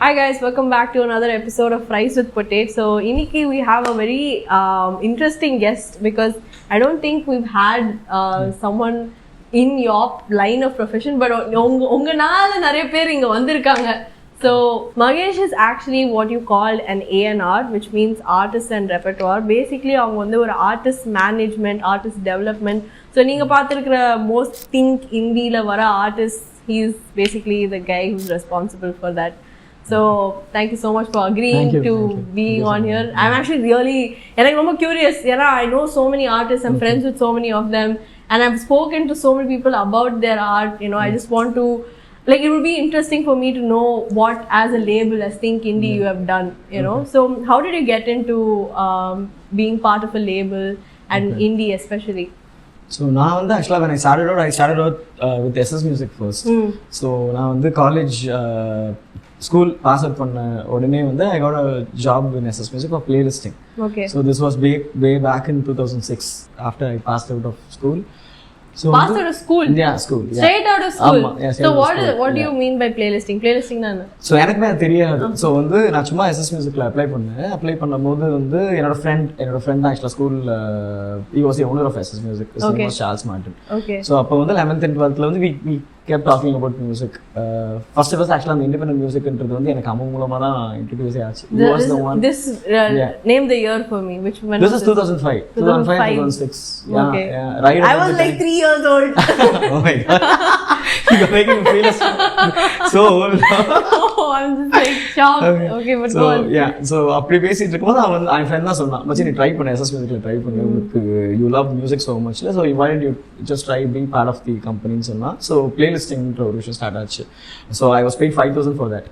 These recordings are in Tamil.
Hi guys, welcome back to another episode of Fries with Potato. So, iniki we have a very interesting guest because I don't think we've had someone in your line of profession, but unga naala nariya per inga vandirukanga. So, Magesh is actually what you call an A&R, which means artist and repertoire. Basically, avanga vandu or artist management, artist development. So, neenga paathirukra most think indie la vara artists, he is basically the guy who's responsible for that. So, thank you so much for agreeing to being on here. I'm actually really, I'm curious. I know so many artists. I'm friends with so many of them. And I've spoken to so many people about their art. I just want to, it would be interesting for me to know what, as a label, as Think Indie, you have done, So, how did you get into being part of a label and indie especially? So, actually, when I started out with SS Music first. So, now in the college, school pass out பண்ண உடனே I got a job in SS Music for playlisting. Okay. So this was way back in 2006 after I passed out of school. So passed out of school? Yeah, school. Yeah. Straight out of school? Yeah, so what do you mean by playlisting? Playlisting na? So எனக்குமே அது தெரியாது. So நான் சும்மா SS Musicல அப்ளை பண்ணேன். அப்ளை பண்ணும்போது என்னோட friend actually school he was the owner of SS Music. His name was Charles Martin. Okay. So அப்போ 11th and 12th la we kept talking about music. First of all, actually, the independent music introduthu எனக்கு அம்மா மூலமா தான் introduce ஆச்சு. He was the one. This name the year for me. Which one? This is 2005. 2006. Yeah, okay. Yeah. Right. I was like 3 years old. Oh my god. You're making me feel so old. Oh, I'm just like shocked. Okay, but so, go on. Yeah. So அப்படி பேசிட்டு இருக்கும்போது அவன் friend தான் சொன்னான். மச்சி நீ ட்ரை பண்ணு SS Musicல ட்ரை பண்ணு. You love music so much. So why did you just try being part of the company ன்னு சொன்னா. So playlisting ஒரு விஷயம் ஸ்டார்ட் ஆச்சு. So I was paid 5,000 for that.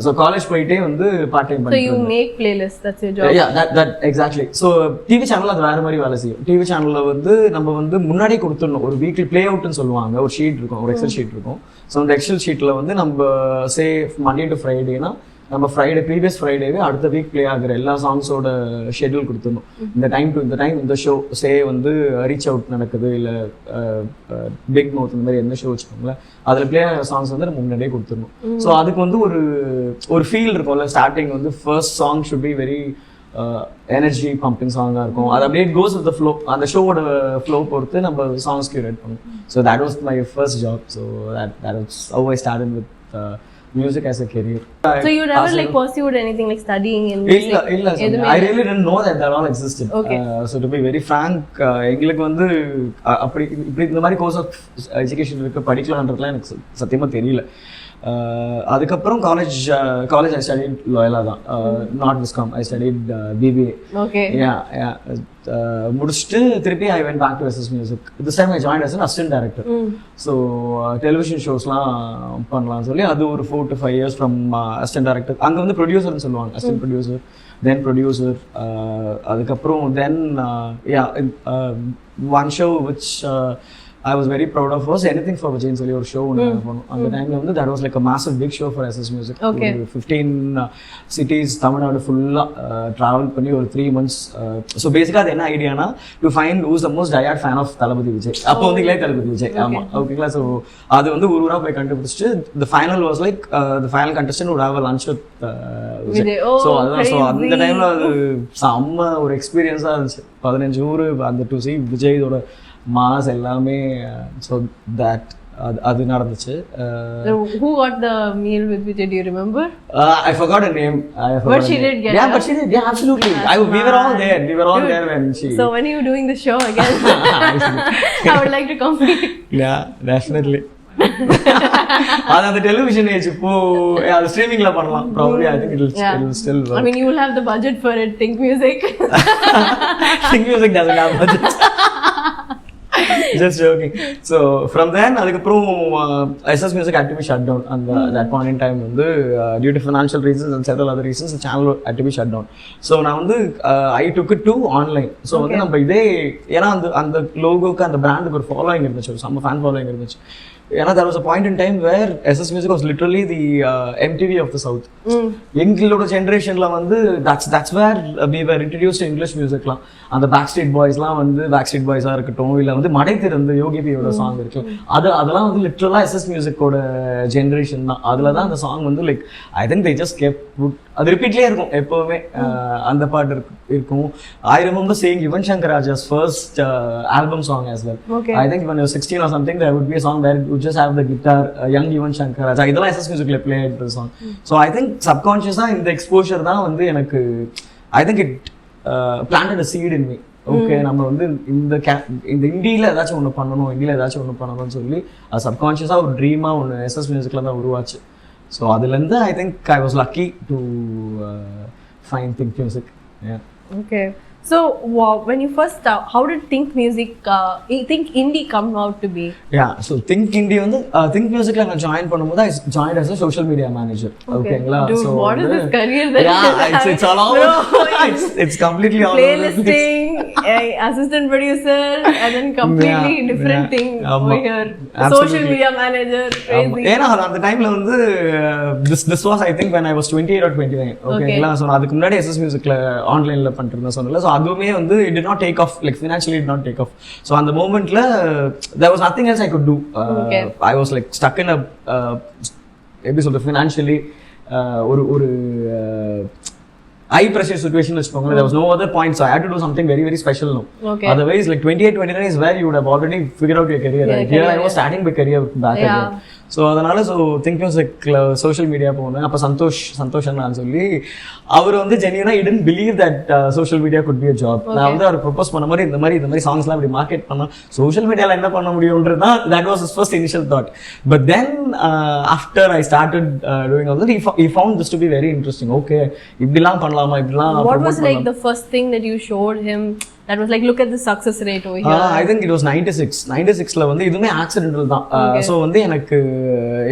So college போயிட்டே வந்து part time பண்ணிட்டு. So you make playlists, that's your job. Yeah, that exactly. So TV channel அது வேற மாதிரி வேலை செய்யும். TV channelல வந்து நம்ம வந்து முன்னாடியே கொடுத்துறணும். ஒரு வீக்லி ப்ளே அவுட்னு சொல்லுவாங்க. ஒரு ஷீட் இருக்கும், ஒரு எக்ஸல் ஷீட் இருக்கும். So அந்த எக்ஸல் ஷீட்ல வந்து நம்ம சே Monday to Friday னா நம்ம ப்ரீவியஸ் ஃப்ரைடேவே அடுத்த வீக் ப்ளே ஆகிற எல்லா சாங்ஸோட ஷெட்யூல் கொடுத்துடணும். இந்த டைம் இந்த ஷோ சே வந்து ரீச் அவுட் நடக்குது இல்லை பிக் மவுத் இந்த மாதிரி எந்த ஷோ வச்சுக்கோங்களேன் அதில் ப்ளே ஆகிற சாங்ஸ் வந்து நம்ம முன்னாடியே கொடுத்துடணும். ஸோ அதுக்கு வந்து ஒரு ஃபீல் இருக்கும்ல. ஸ்டார்டிங் வந்து first song should be very energy pumping சாங்காக இருக்கும். அது அப்படியே கோஸ் வித் த ஃப்ளோ, அந்த ஷோவோட ஃப்ளோ பொறுத்து நம்ம சாங்ஸ் கியூரேட் பண்ணுவோம். So that was my first job. So that was how I started with music as a career. So you never pursued anything like studying in music? illa I really didn't know that all existed. Okay. So to be very frank, எங்களுக்கு வந்து அப்படி இப்படி இந்த மாதிரி கோர்ஸ் ஆஃப் எஜுகேஷன் இருக்கு படிக்கலாம்ன்றதுலாம் எனக்கு சத்தியமா தெரியல. அதுக்கப்புறம் காலேஜ் I studied Loyola தான், not Viscom. I studied BBA. Okay. Yeah. முடிச்சுட்டு திருப்பி I went back to SS Music. This time I joined as an assistant director. So television ஷோஸ்லாம் பண்ணலாம்னு சொல்லி அது ஒரு 4 to 5 years from assistant director. அங்கே வந்து ப்ரொடியூசர்னு சொல்லுவாங்க, assistant producer, then producer. அதுக்கப்புறம் then one show which I was very proud of was Anything for Vijay சொல்லி ஒரு ஷோ ஒன்று பண்ணோம். அந்த டைம்ல வந்து that was like a massive big show for SS Music. Okay. 15 cities Tamil Nadu ஃபுல்லா travel பண்ணி ஒரு 3 months. So basically அது என்ன ஐடியானா to find who's the most diehard fan of தளபதி விஜய். அப்போ வந்து இளைய தளபதி விஜய். ஆமா, ஓகேங்களா. ஸோ அது வந்து ஊரா போய் கண்டுபிடிச்சிட்டு the final was like the final contestant would have a lunch with Vijay. So அதுதான். ஸோ அந்த டைம்ல அது செம்ம ஒரு எக்ஸ்பீரியன்ஸா இருந்துச்சு. 15 ஊர் அந்த டு சி விஜயோட மாஸ் எல்லாமே. ஸோ தட் அது நடந்துச்சு. Who got the meal with Vijay? Do you remember? I forgot her name. But she did get. Yeah, but she did. Yeah, absolutely. We were all there. We were all there when she. So when are you doing the show again? I would like to compete. Yeah, definitely. அது அந்த டெலிவிஷன் ஏஜ் இப்போ அது ஸ்ட்ரீமிங்ல பண்ணலாம். Probably I think it will still work. I mean, you will have the budget for it. Think Music. Think Music doesn't have budget. Just joking. So from then அதுக்கப்புறம் SS Music had to be shut down. And that point in time வந்து due to financial reasons and several other reasons the channel had to be shut down. So நான் வந்து I took it to online. So வந்து நம்ம இதே ஏன்னா அந்த லோகோக்கு அந்த பிராண்டுக்கு ஒரு ஃபாலோயிங் இருந்துச்சு, ஒரு செம்ம ஃபேன் ஃபாலோயிங் இருந்துச்சு. ஏன்னா there was a point in time where SS Music was literally the MTV of the South. எங்களோட ஜெனரேஷன்ல வந்து that's where we were introduced to English musicலாம். அந்த Backstreet Boysலாம் வந்து Backstreet Boysஆ இருக்கட்டும் இல்ல வந்து மடை திறந்து யோகி பியோட சாங் இருக்கு. அதெல்லாம் வந்து லிட்டரலா SS Musicோட ஜெனரேஷன் தான். அதுல தான் அந்த சாங் வந்து like I think they just kept அது ரிப்பீட்லயே இருக்கும் எப்பவுமே. அந்த பாட்டு இருக்கும். I remember seeing Yuvan Shankar Raja's first album song as well. I think when I was 16 or something there would be a song where it would just have the guitar young Yuvan Shankar Raja. இதெல்லாம் SS Musicல play the song. So I think subconsciously இந்த exposure தான் வந்து எனக்கு I think it planted a seed in me. Okay நம்ம வந்து இந்த இந்தியில ஏதாச்சும் ஒன்று பண்ணணும்னு சொல்லி சப்கான்ஷியஸா ஒரு ட்ரீமா ஒன்று SS Musicல தான் உருவாச்சு. ஸோ அதுலேருந்து I think I was lucky to find Think Music. Yeah. Okay. So when you first how did Think Indie come out to be? Yeah, so Think Indie வந்து Think Musicல நான் join பண்ணும்போது I joined as a social media manager. Okay. Dude, so what is this career that it's all over. It's completely all over. Playlisting, assistant producer, and then completely different thing over here. Social media manager, crazy. ஏன்னா அந்த டைம்ல வந்து this was I think when I was 28 or 29. ஓகேங்களா. ஸோ அதுக்கு முன்னாடி SS Musicல ஆன்லைன்ல பண்ணிட்டு சொன்னல. ஸோ அதுவுமே வந்து it did not take off, like financially it did not take off. So அந்த momentல there was nothing else I could do. I was like stuck in a எப்படி சொல்றது financially ஒரு high pressure situation வச்சுக்கோங்க. There was no other point, so I had to do something very very special now. Otherwise like 28 29 is where you would have already figured out your career. Right? Here I was starting my career back again. So அதனால Think Musicல சோஷியல் மீடியா போனேன். அப்போ சந்தோஷம் நான் சொல்லி அவர் வந்து ஜென்யூனா he didn't believe that social media could be a job. நான் வந்து அவர் ப்ரொபோஸ் பண்ண மாதிரி இந்த மாதிரி சாங்ஸ்லாம் இப்படி மார்க்கெட் பண்ணா சோஷியல் மீடியாவில் என்ன பண்ண முடியும்ன்றது தான் that was his first initial thought. But then after I started doing all that, he found this to be very interesting. Okay, இப்படிலாம் பண்ணலாமா இப்படிலாம். What was like the first thing that you showed him that was like, look at the success rate over here? I think it was 96ல வந்து இதுவுமே ஆக்சிடென்டல் தான். ஸோ வந்து எனக்கு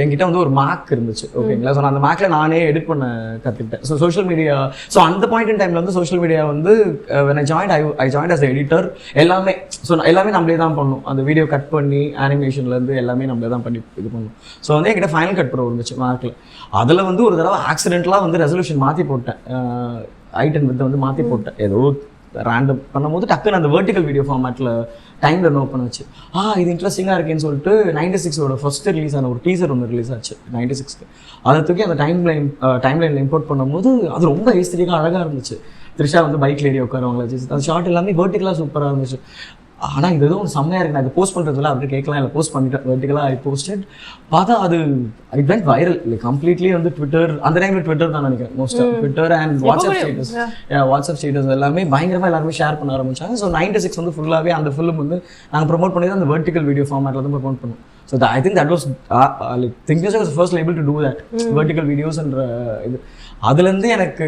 என்கிட்ட வந்து ஒரு மேக் இருந்துச்சு. ஓகேங்களா. ஸோ அந்த மேக்ல நானே எடிட் பண்ண கற்றுக்கிட்டேன். ஸோ சோஷியல் மீடியா ஸோ அந்த பாயிண்ட் இன் டைம்ல வந்து சோஷியல் மீடியா வந்து when I joined as editor எல்லாமே நம்மளே தான் பண்ணணும். அந்த வீடியோ கட் பண்ணி அனிமேஷன்ல இருந்து எல்லாமே நம்மளே தான் பண்ணி இது பண்ணணும். ஸோ வந்து என்கிட்ட ஃபைனல் கட் ப்ரோ இருந்துச்சு மேக்ல. அதில் வந்து ஒரு தடவை ஆக்சிடென்ட்லாம் வந்து ரெசல்யூஷன் மாற்றி போட்டேன். I10 வந்து மாற்றி போட்டேன். ஏதோ ரேண்டம் பண்ணும்போது டக்குன்னு அந்த வெர்டிகல் வீடியோ ஃபார்மேட்டில் டைம் ரன் ஓப்பன் ஆச்சு. இது இன்ட்ரெஸ்டிங்காக இருக்கேன்னு சொல்லிட்டு 96ஓட ஃபர்ஸ்ட் ரிலீஸ் ஆன ஒரு டீசர் ஒன்று ரிலீஸ் ஆச்சு 96க்கு. அதை தூக்கி அந்த டைம்லைனில் இம்போர்ட் பண்ணும்போது அது ரொம்ப ஏஸ்தட்டிக்காக அழகாக இருந்துச்சு. த்ரிஷா வந்து பைக்ல ஏறி உட்காரவங்கள வச்சு அந்த ஷார்ட் எல்லாமே வெர்டிகலாக சூப்பராக இருந்துச்சு. ஆனால் இது எதுவும் செம்மையாக இருக்கு. நான் இதை போஸ்ட் பண்ணுறதுல அப்படி கேட்கலாம் இல்லை போஸ்ட் பண்ணிட்டேன். வெர்டிகலாக ஐ போஸ்டட். பார்த்தா அது it went viral. Like completely வந்து ட்விட்டர் அந்த டைமில் ட்விட்டர் தான் நினைக்கிறேன் மோஸ்ட்டாக. ட்விட்டர் அண்ட் வாட்ஸ்அப் ஸ்டேட்டஸ் எல்லாமே பயங்கரமாக எல்லாருமே ஷேர் பண்ண ஆரம்பிச்சாங்க. ஸோ 96 வந்து ஃபுல்லாகவே அந்த ஃபிலிம் வந்து நாங்கள் ப்ரொமோட் பண்ணி தான் அந்த வெர்டிகல் வீடியோ ஃபார்மேட்டில் தான் ப்ரொமோட் பண்ணோம். So I think that was like Think Music was the first label to do that. Vertical videos and இது அதுலேருந்து எனக்கு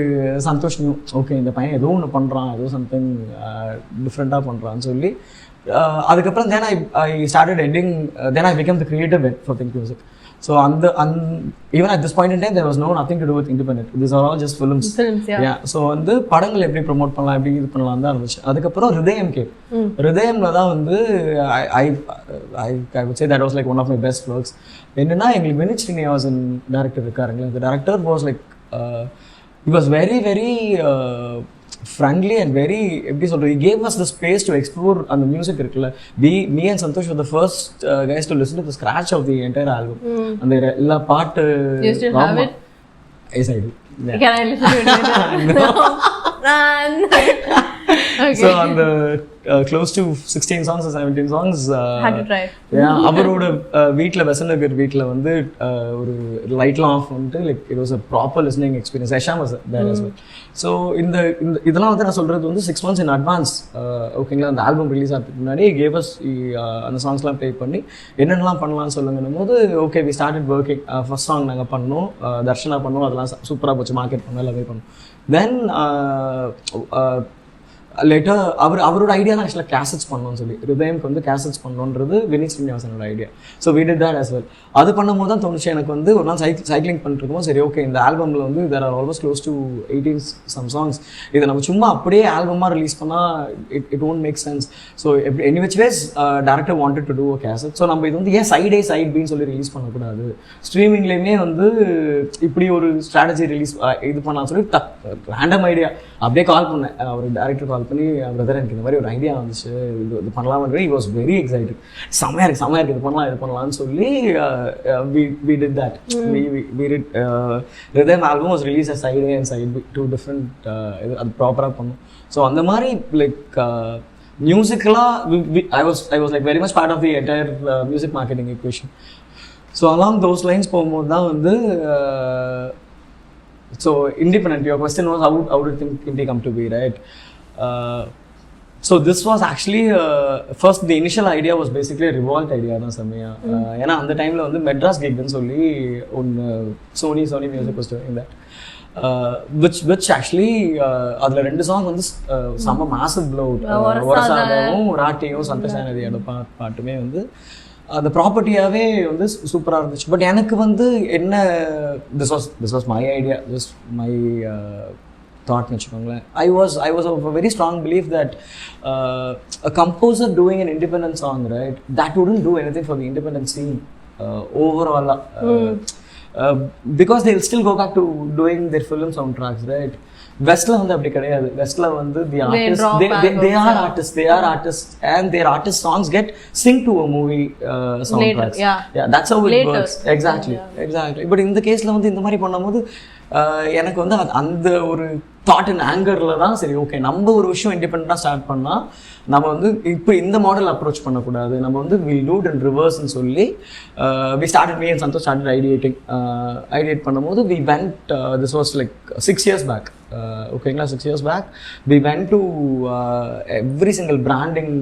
சந்தோஷம். ஓகே இந்த பையன் ஏதோ ஒன்று பண்ணுறான், ஏதோ சம்திங் டிஃப்ரெண்ட்டாக பண்ணுறான்னு சொல்லி அதுக்கப்புறம் then I started editing. Then I became the creative head for Think Music. So even at this point in time there was nothing to do with independent. These are all just films. Yeah. So வந்து படங்கள் எப்படி ப்ரோமோட் பண்ணலாம் எப்படி இது பண்ணலாம் தான் இருந்துச்சு. அதுக்கப்புறம் ஹிருதயம்ல தான் வந்து I would say that was like one of my best works. என்னன்னா எங்களுக்கு வினித் ஸ்ரீனிவாசன் டைரக்டர் இருக்காருங்களா. The director was like he was very very friendly and very எப்படி சொல்றது, he gave us the space to explore அந்த மியூசிக் இருக்குல்ல. me and Santosh were the first guys to listen to the scratch of the entire album. அந்த எல்லா பாட்டு you still have it? Yes, I do. Yeah. Can I listen to it? No. Okay. So on the close to 16 songs or 17 songs had to try. Yeah, அவரோட வீட்ல வெசநகர் வீட்ல வந்து ஒரு லைட்லாம் ஆஃப் பண்ணிட்டு like it was a proper listening experience. Asham was there as well. So இந்த இதெல்லாம் வந்து நான் சொல்றது வந்து 6 months in advance. ஓகேங்களா. அந்த ஆல்பம் ரிலீஸ் ஆகிறதுக்கு முன்னாடி gave us அந்த சாங்ஸ்லாம் ப்ளே பண்ணி என்னென்னலாம் பண்ணலாம்னு சொல்லுங்கன்னும் போது okay we started working. First song நாங்கள் பண்ணோம், தர்ஷனா பண்ணோம், அதெல்லாம் சூப்பராக போச்சு, மார்க்கெட் பண்ணோம், எல்லாமே பண்ணோம். Then லேட்டர் அவரோட ஐடியா தான் ஆக்சுவலாக கேசட்ஸ் பண்ணணும்னு சொல்லி ஹிருதயம்க்கு வந்து கேசட்ஸ் பண்ணணுன்றது வினித் ஸ்ரீனிவாசனோட idea. So we did that as well. அது பண்ணும்போது தான் தோணுச்சு எனக்கு வந்து ஒரு நாள் சைக்கிளிங் பண்ணிட்டு இருக்கோம். சரி ஓகே, இந்த ஆல்பமில் வந்து there are almost close to 18 some songs. இதை நம்ம சும்மா அப்படியே ஆல்பமாக ரிலீஸ் பண்ணால் it won't make sense. So any which ways director wanted to do a cassette. So நம்ம இது வந்து ஏன் சைட் A சைட் பின்னு சொல்லி ரிலீஸ் பண்ணக்கூடாது, ஸ்ட்ரீமிங்லேயுமே வந்து இப்படி ஒரு ஸ்ட்ராட்டஜி ரிலீஸ் இது பண்ணலாம் சொல்லி ரேண்டம் ஐடியா அப்படியே கால் பண்ணேன். அவர் டேரக்டர் கால் பண்ணி பிரதர் எனக்கு இந்த மாதிரி ஒரு ஐடியா வந்துச்சு, இது பண்ணலாம்னு. he was very excited. செம்மையாக இருக்குது இது பண்ணலாம்னு சொல்லி we did that. we did Rhythm album was released as side A and side B, two different அது ப்ராப்பராக பண்ணோம். ஸோ அந்த மாதிரி like மியூசிக்கலாக I was like very much part of the entire music marketing equation. So along those lines போகும்போது தான் வந்து so independent, your question was how did Think Indie come to be, right? So this was actually first the initial idea was basically a revolt idea தான் செம்மையா. ஏன்னா அந்த டைமில் வந்து மெட்ராஸ் கிக்னு சொல்லி ஒன்று Sony music was doing that. which actually அதில் 2 சாங் வந்து செம்ம மாசிவ் ப்ளோ அவுட். ஒரசாதமும் ராட்டியும் சந்தோஷானதியோட பாட்டுமே வந்து அந்த ப்ராப்பர்ட்டியாகவே வந்து சூப்பராக இருந்துச்சு. பட் எனக்கு வந்து என்ன this was my idea, just my தாட்னு வச்சுக்கோங்களேன். I was of a very strong belief that a composer doing an independent song, right, that wouldn't do anything for the independent scene overall. Because they'll still go back to doing their film soundtracks, right? Westla வந்து அப்படி கிடையாது. Westla வந்து the artists, they are artists and their artist songs get synced to a movie soundtracks. Yeah, that's how it works. Exactly. But in the caseல வந்து இந்த மாதிரி பண்ணும்போது எனக்கு வந்து அந்த ஒரு தாட் அண்ட் ஆங்கரில் தான் சரி ஓகே நம்ம ஒரு விஷயம் இண்டிபெண்ட்டாக ஸ்டார்ட் பண்ணால் நம்ம வந்து இப்போ இந்த மாடல் அப்ரோச் பண்ணக்கூடாது, நம்ம வந்து வில் டூ இட் இன் ரிவர்ஸ்ன்னு சொல்லி we started me and Santhosh started ideate பண்ணும்போது we went this was like 6 years back. ஓகேங்களா, 6 years back we went to every single branding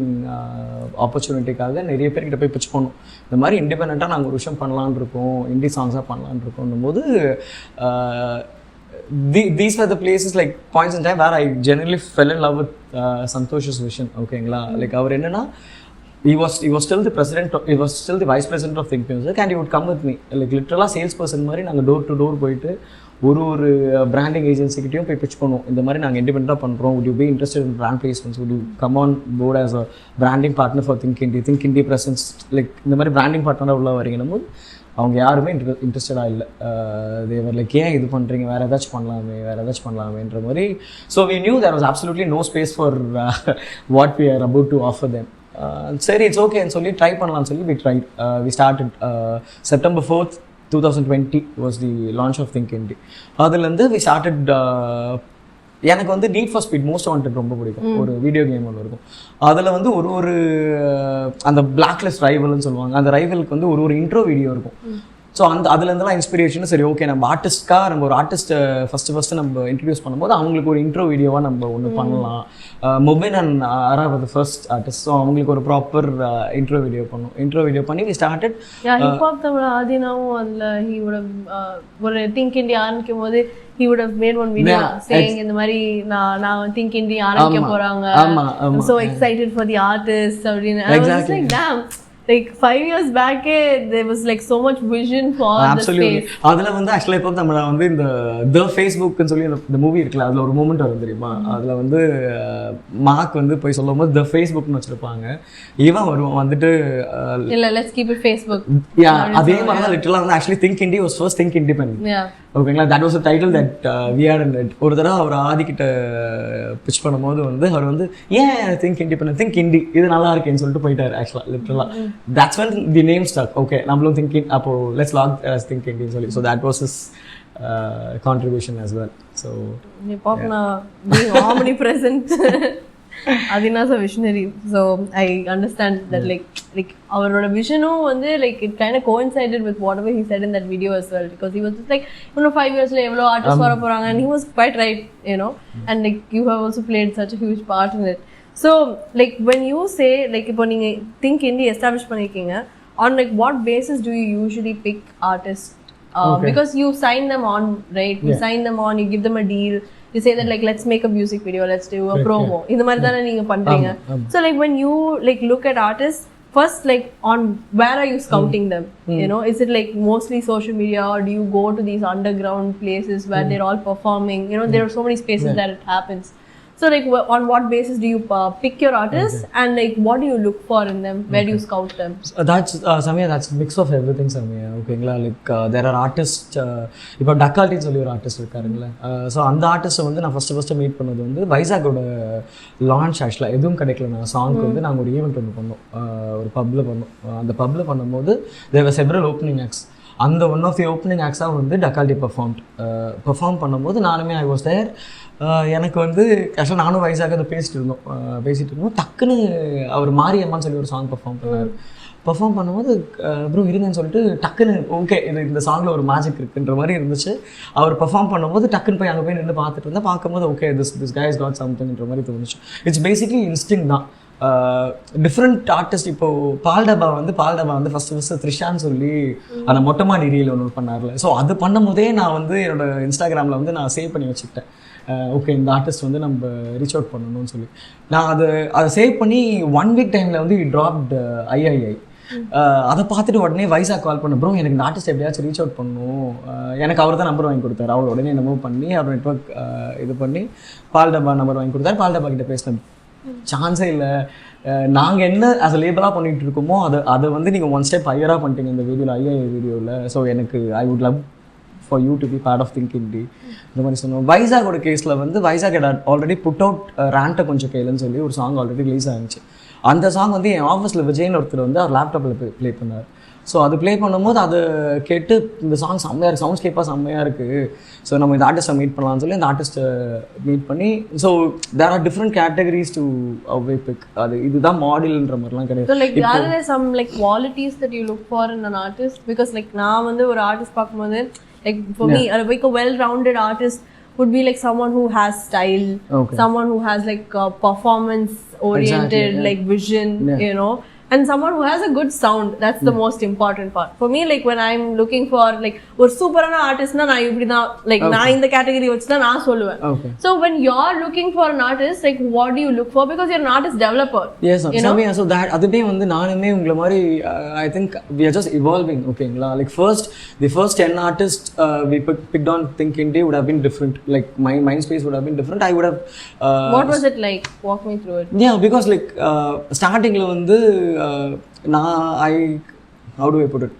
ஆப்பர்ச்சுனிட்டிக்காக நிறைய பேர்கிட்ட போய் பிச் பண்ணோம். இந்த மாதிரி இண்டிபெண்ட்டாக நாங்கள் ஒரு விஷயம் பண்ணலான் இருக்கோம், இண்டி சாங்ஸாக பண்ணலான் இருக்கோம் போது these were the places like points in time where I genuinely fell in love with Santosh's vision. Okay, like our enna he was still the president, he was still the vice president of Think Music, and he would come with me like literally sales person மாதிரி நாங்கள் டோர் டு டோர் போயிட்டு ஒரு பிராண்டிங் ஏஜென்சிக்கிட்டையும் போய் பிச் பண்ணுவோம். இந்த மாதிரி நாங்கள் இண்டிபெண்ட்டாக பண்ணுறோம், would you be interested in brand placements, would you come on board as a branding partner for Think Indie presence, like இந்த மாதிரி பிராண்டிங் பார்ட்னராக உள்ள வரீங்கன்னும் போது அவங்க யாருமே இன்ட்ரெஸ்டடாக இல்லை. தேவர் லைக் ஏன் இது பண்ணுறீங்க, வேறு ஏதாச்சும் பண்ணலாமேன்ற மாதிரி. So we knew there was absolutely no space for what we are about to offer them. சரி இட்ஸ் ஓகேன்னு சொல்லி ட்ரை பண்ணலாம்னு சொல்லி we started September 4th 2020 was the launch of Think Indie. அதுலேருந்து we started எனக்கு வந்து need for speed most wanted ரொம்ப பிடிக்கும். ஒரு வீடியோ கேம் ஒன்று இருக்கும், அதில் வந்து ஒரு அந்த பிளாக் லிஸ்ட் ரைவல்னு சொல்லுவாங்க, அந்த ரைவலுக்கு வந்து ஒரு இன்ட்ரோ வீடியோ இருக்கும். ஸோ அதுலேருந்துலாம் இன்ஸ்பிரேஷன் சரி ஓகே நம்ம ஆர்டிஸ்ட்காக நம்ம ஒரு ஆர்டிஸ்ட்டை ஃபஸ்ட்டு நம்ம இன்ட்ரடியூஸ் பண்ணும்போது அவங்களுக்கு ஒரு இன்ட்ரோ வீடியோவாக நம்ம ஒன்று பண்ணலாம். Mobile and R R the first artist, so அவங்களுக்கு ஒரு ப்ராப்பர் இன்ட்ரோ வீடியோ பண்ணி we started. ஹிப்ஹாப் தமிழ் ஆதினாவும் அதில் he would have ஒரு திங்க் இண்டியா ஆரம்பிக்கும் போது he would have made one video saying இந்த மாதிரி நான் திங்க் இண்டியா ஆரம்பிக்க போகிறாங்க, I'm so excited for the artists அப்படின்னு. I was just like damn, like 5 years back there was like so much vision for the space. அதுல வந்து ஆக்சுவலா இப்போ நம்ம வந்து இந்த The Facebook ன்னு சொல்லி இந்த மூவி இருக்குல்ல, அதுல ஒரு மூமெண்ட் வரும் தெரியுமா, அதுல வந்து மார்க் வந்து போய் சொல்லும்போது The Facebookனு வச்சிருப்பாங்க, இவன் வருவான் வந்துட்டு இல்ல let's keep it Facebook. அதே மாதிரி தான் லிட்டரலா வந்து actually Think Indie was first Think Independent. ஓகேங்களா, that was a title that we had in it. ஒரு தடவை அவர் ஆதிக்கிட்ட பிச் பண்ணும்போது வந்து அவர் வந்து ஏன் திங்க் இண்டி இது நல்லா இருக்கேன்னு சொல்லிட்டு போயிட்டார். ஆக்சுவலா லிட்டரலா that's when the name stuck. Okay, நம்மளும் திங்கிங் அப்போ let's log as Think Indie சொல்லி. So that was his contribution as well. So hip-hop being omnipresent. Adina's a visionary, so I understand that like our vision வந்து like it kind of coincided with whatever he said in that video as well, because he was just like 5 years la evlo artists vara poranga, and he was quite right, and like you have also played such a huge part in it. So like when you say like ipo neenga Think Indie establish பண்ணிருக்கீங்க, on like what basis do you usually pick artists because you sign them on, right? You sign them on, you give them a deal, you say that like let's make a music video, let's do a promo, இந்த மாதிரி தான நீங்க பண்றீங்க. So like when you like look at artists, first like on where are you scouting them? You know, is it like mostly social media, or do you go to these underground places where they're all performing? You know, there are so many spaces that it happens. So like on what basis do you pick your artists, and like what do you look for in them? Where do you scout them? That's Samia, that's mix of everything, Samia. ஓகேங்களா, லைக் there are artists, இப்போ டக்கால்ட்டின்னு சொல்லி ஒரு ஆர்டிஸ்ட் இருக்காருங்களே. ஸோ அந்த ஆர்டிஸ்ட்டை வந்து நான் ஃபஸ்ட்டு மீட் பண்ணது வந்து வைசாகோட லான்ச். ஆக்சுவலாக எதுவும் கிடைக்கல, நான் சாங்க்கு வந்து நாங்கள் ஒரு ஈவெண்ட் ஒன்று பண்ணோம், ஒரு பப்பில் பண்ணோம். அந்த பப்பில் பண்ணும்போது there were several opening acts. அந்த ஒன் ஆஃப் தி ஓப்பனிங் ஆக்ஸாக வந்து டக்கால்ட்டி பெர்ஃபார்ம் பண்ணும்போது நானுமே ஐ வாஸ் தேர். எனக்கு வந்து ஆக்சுவலாக நானும் வைசாக அதை பேசிட்டு இருந்தோம். டக்குன்னு அவர் மாரியம்மான்னு சொல்லி ஒரு சாங் பெர்ஃபார்ம் பண்ணும்போது ப்ரோ இருந்தேன்னு சொல்லிட்டு டக்குன்னு ஓகே இந்த சாங்கில் ஒரு மேஜிக் இருக்குன்ற மாதிரி இருந்துச்சு. அவர் பெர்ஃபார்ம் பண்ணும்போது டக்குன்னு போய் அங்கே போய் நின்று பார்த்துட்டு இருந்தேன். பார்க்கும்போது okay this guy has got somethingன்ற மாதிரி தோணுச்சு. இட்ஸ் பேசிக்லி இன்ஸ்டிங் தான். Different artist. இப்போது பால்டபா வந்து ஃபஸ்ட்டு த்ரிஷான்னு சொல்லி அந்த மொட்டமாடி ரீல் ஒன்று பண்ணார்ல. ஸோ அது பண்ணும்போதே நான் வந்து என்னோட இன்ஸ்டாகிராமில் வந்து நான் சேவ் பண்ணி வச்சுக்கிட்டேன். ஓகே இந்த ஆர்டிஸ்ட் வந்து நம்ம ரீச் அவுட் பண்ணணும்னு சொல்லி நான் அதை சேவ் பண்ணி 1 week டைமில் வந்து ட்ராப்ட் ஐஐஐ. அதை பார்த்துட்டு உடனே வைசாக் கால் பண்ண, ப்ரோ எனக்கு இந்த ஆர்டிஸ்ட் எப்படியாச்சும் ரீச் அவுட் பண்ணணும். எனக்கு அவர் தான் நம்பர் வாங்கி கொடுத்தாரு. அவர் உடனே என்னமோ பண்ணி அவர் நெட்ஒர்க் இது பண்ணி பால்டபா நம்பர் வாங்கி கொடுத்தாரு. பால்டபா கிட்ட பேசினேன், சான்ஸே இல்லை. நாங்கள் என்ன as a லேபலாக பண்ணிகிட்டு இருக்கோமோ அதை வந்து நீங்கள் 1 step ஹையராக பண்ணிட்டீங்க இந்த வீடியோவில், ஐஐ வீடியோவில். ஸோ எனக்கு I would love for you to be part of think indie இந்த மாதிரி சொன்னோம். வைசாகோட கேஸில் வந்து வைசாக் ஆல்ரெடி புட் அவுட் ரேண்ட்டை கொஞ்சம் கேளுன்னு சொல்லி ஒரு சாங் ஆல்ரெடி ரிலீஸ் ஆகிடுச்சு. அந்த சாங் வந்து என் ஆஃபீஸில் விஜய்னு ஒருத்தர் வந்து அவர் லேப்டாப்பில் ப்ளே பண்ணார். ஸோ அது ப்ளே பண்ணும்போது அதை கேட்டு இந்த சாங் செம்மையாக இருக்குது, சவுண்ட்ஸ்கேப்பாக செம்மையாக இருக்குது. ஸோ நம்ம இந்த ஆர்டிஸ்ட்டை மீட் பண்ணலாம்னு சொல்லி இந்த ஆர்டிஸ்ட்டை மீட் பண்ணி, so there are different categories to way pick. அது இதுதான் மாடல்ன்ற மாதிரிலாம் கிடையாது. So like are there some like qualities that you look for in an artist? Because like நான் வந்து ஒரு ஆர்டிஸ்ட் பார்க்கும்போது like for me like a well-rounded artist would be like someone who has style, someone who has like performance oriented like vision, you know, and someone who has a good sound. That's the most important part for me. Like when I'm looking for like or super ana artist na நான் இப்படி தான் like நான் இந்த கேட்டகரி வச்சு தான் நான் சொல்லுவேன். So when you're looking for an artist, like what do you look for? Because you're an artist developer. Yes, Samia, so that அதுவே வந்து நானுமே உங்களை மாதிரி I think we are just evolving. ஓகேங்களா, like the first 10 artists we picked on Think Indie would have been different. Like my mind space would have been different. I would have what was it like? Walk me through it. Yeah, because like startingல வந்து how do I put it?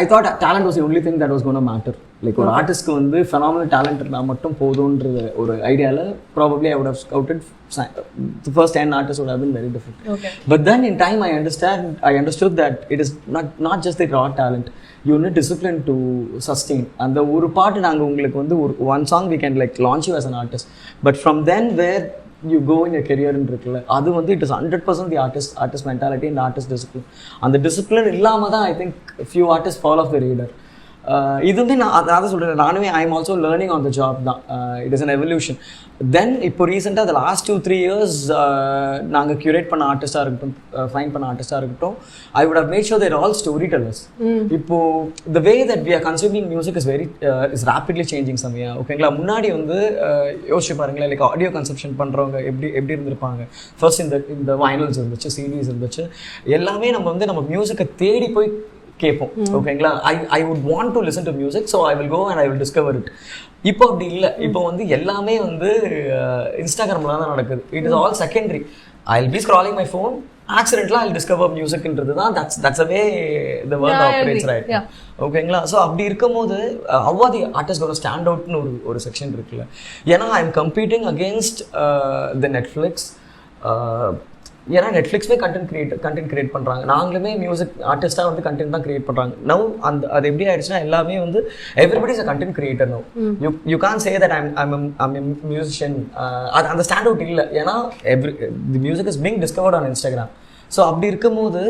I thought talent was the only thing that was going to matter. Like ஒரு ஆர்டிஸ்ட்க்கு வந்து phenomenal talent இருந்தால் மட்டும் போதுன்ற ஒரு ஐடியாவில் probably I would have scouted the first 10 artists would have been very different. But then in time I understood that it is not just the raw talent. You need discipline to sustain. அந்த ஒரு பாட்டு நாங்கள் உங்களுக்கு வந்து one song we can like launch you as an artist. But from then where you go in your career ன்னு இருக்குல்ல, அது வந்து it is 100% the artist mentality and artist discipline. அந்த discipline இல்லாமல் தான் I think few artists fall off the radar. இது வந்து நான் அதான் சொல்கிறேன், நானுமே I am also learning on the job தான். It is an evolution. Then இப்போ ரீசெண்டாக the last 2-3 years நாங்கள் க்யூரேட் பண்ண ஆர்டிஸ்டாக இருக்கட்டும், ஃபைன் பண்ண ஆர்டிஸ்டாக இருக்கட்டும், I would have made sure they're all storytellers. இப்போது the way that we are consuming music is rapidly changing Samia. ஓகேங்களா, முன்னாடி வந்து யோசிச்சு பாருங்களேன், லைக் ஆடியோ கன்சப்ஷன் பண்ணுறவங்க எப்படி இருந்திருப்பாங்க. ஃபர்ஸ்ட் இந்த வைனல்ஸ் இருந்துச்சு, சிடிஸ் இருந்துச்சு, எல்லாமே நம்ம மியூசிக்கை தேடி போய் கேட்போம். ஓகேங்களா, I would want to listen to music, so I will go and I will discover it. இப்போ அப்படி இல்லை. இப்போ வந்து எல்லாமே வந்து இன்ஸ்டாகிராமில் தான் நடக்குது. It is all secondary. I will be scrolling my phone, ஆக்சிடென்ட்லாம் ஐ வில் டிஸ்கவர் மியூசிக்ன்றது தான் that's a way the world operates right. ஓகேங்களா, ஸோ அப்படி இருக்கும்போது how the artist going to stand outனு ஒரு செக்ஷன் இருக்குல்ல. ஏன்னா I am competing against the Netflix. ஏன்னா நெட்ஃப்ளிக்ஸ்மே கண்டென்ட் கிரியேட் பண்ணுறாங்க, நாங்களுமே மியூசிக் ஆர்டிஸ்டாக வந்து கண்டென்ட் தான் கிரியேட் பண்ணுறாங்க. நவ் அது எப்படி ஆயிடுச்சுன்னா எல்லாமே வந்து everybody is a content creator now. You can say that I'm musician. அந்த ஸ்டாண்ட் அவுட் இல்லை. ஏன்னா the music is being discovered on Instagram. So அப்படி இருக்கும்போது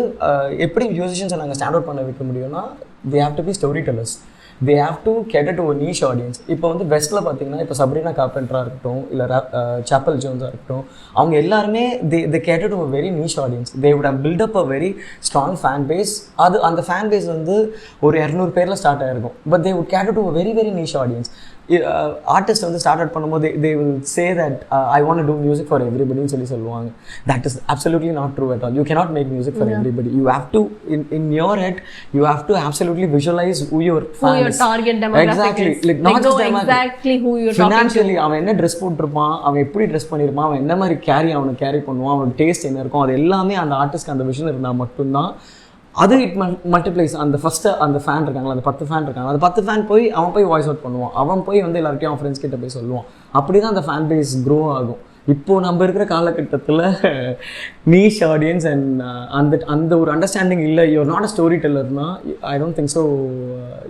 எப்படி மியூசிஷியன்ஸை நாங்கள் ஸ்டாண்ட் அவுட் பண்ண வைக்க முடியும்னா they have to be story tellers. they have to cater to a niche audience. இப்போ வந்து வெஸ்ட்ல பார்த்தீங்கன்னா இப்போ சப்ரீனா கார்பெண்டரா இருக்கட்டும் இல்லை சாப்பல் ஜோன்ஸாக இருக்கட்டும், அவங்க எல்லாருமே they cater to a very niche audience. They would have built up a very strong fan base. அது அந்த fan base வந்து ஒரு 200 பேர்ல ஸ்டார்ட் ஆயிருக்கும். But they would cater to a very very niche audience. Artists வந்து ஸ்டார்ட் அவுட் பண்ணும்போது they will say that I want to do music for everybody ன்னு சொல்லுவாங்க. That is absolutely not true at all. You cannot make music for everybody. You have to in your head you have to absolutely visualize who your fan who your target demographic exactly is. like not just exactly who you're financially அவன் என்ன ட்ரெஸ் போட்டுருப்பான், அவன் எப்படி ட்ரெஸ் பண்ணிருப்பான், அவன் என்ன மாதிரி கேரி பண்ணுவான், அவன் டேஸ்ட் என்ன இருக்கும், அது எல்லாமே அந்த ஆர்டிஸ்ட்க்கு அந்த விஷன் இருந்தா மட்டும்தான் அது இட் மல்டிப்ளைஸ். அந்த ஃபஸ்ட்டு அந்த ஃபேன் இருக்காங்களா, அந்த 10 ஃபேன் இருக்காங்க, அந்த 10 ஃபேன் போய் அவன் போய் வாய்ஸ் அவுட் பண்ணுவான், அவன் போய் வந்து எல்லாருக்கையும் அவன் ஃப்ரெண்ட்ஸ் கிட்ட போய் சொல்லுவான். அப்படி தான் அந்த ஃபேன் பேஸ் க்ரோ ஆகும். இப்போது நம்ம இருக்கிற காலகட்டத்தில் நீஷ் ஆடியன்ஸ் அண்ட் அந்த ஒரு அண்டர்ஸ்டாண்டிங் இல்லை. யூஆர் நாட் அ ஸ்டோரி டெல்லர்னா I don't think so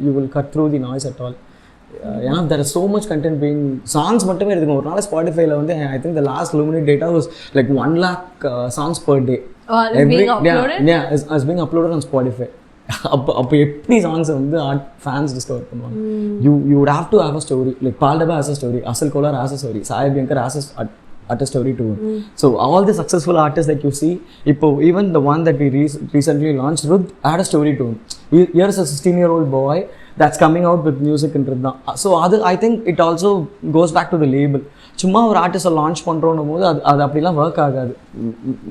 you will cut through the noise at all. ஏன்னா there is so much content being songs மட்டுமே இருக்குங்க. ஒரு நாள் ஸ்பாட்டிஃபைல வந்து I think the last luminate data was like 1 lakh songs per day. Being uploaded? Yeah, is being uploaded on Spotify. அப்போ எப்படி சாங்ஸ் வந்து ஃபேன்ஸ் டிஸ்கவர் பண்ணுவாங்க? You would have to have a story. Like Paldaba has a story, Asal Kolar has a story, Sai Abhyankkar has a story too. So all the successful artists that you see, even the one that we recently launched, Rud, had a story too. Here's a 16-year-old boy that's coming out with music ன்றது தான். ஸோ அது I think it also goes back to the label. சும்மா ஒரு ஆர்டிஸ்ட்டை லான்ச் பண்ணுறோன்னும் போது அது அப்படிலாம் ஒர்க் ஆகாது.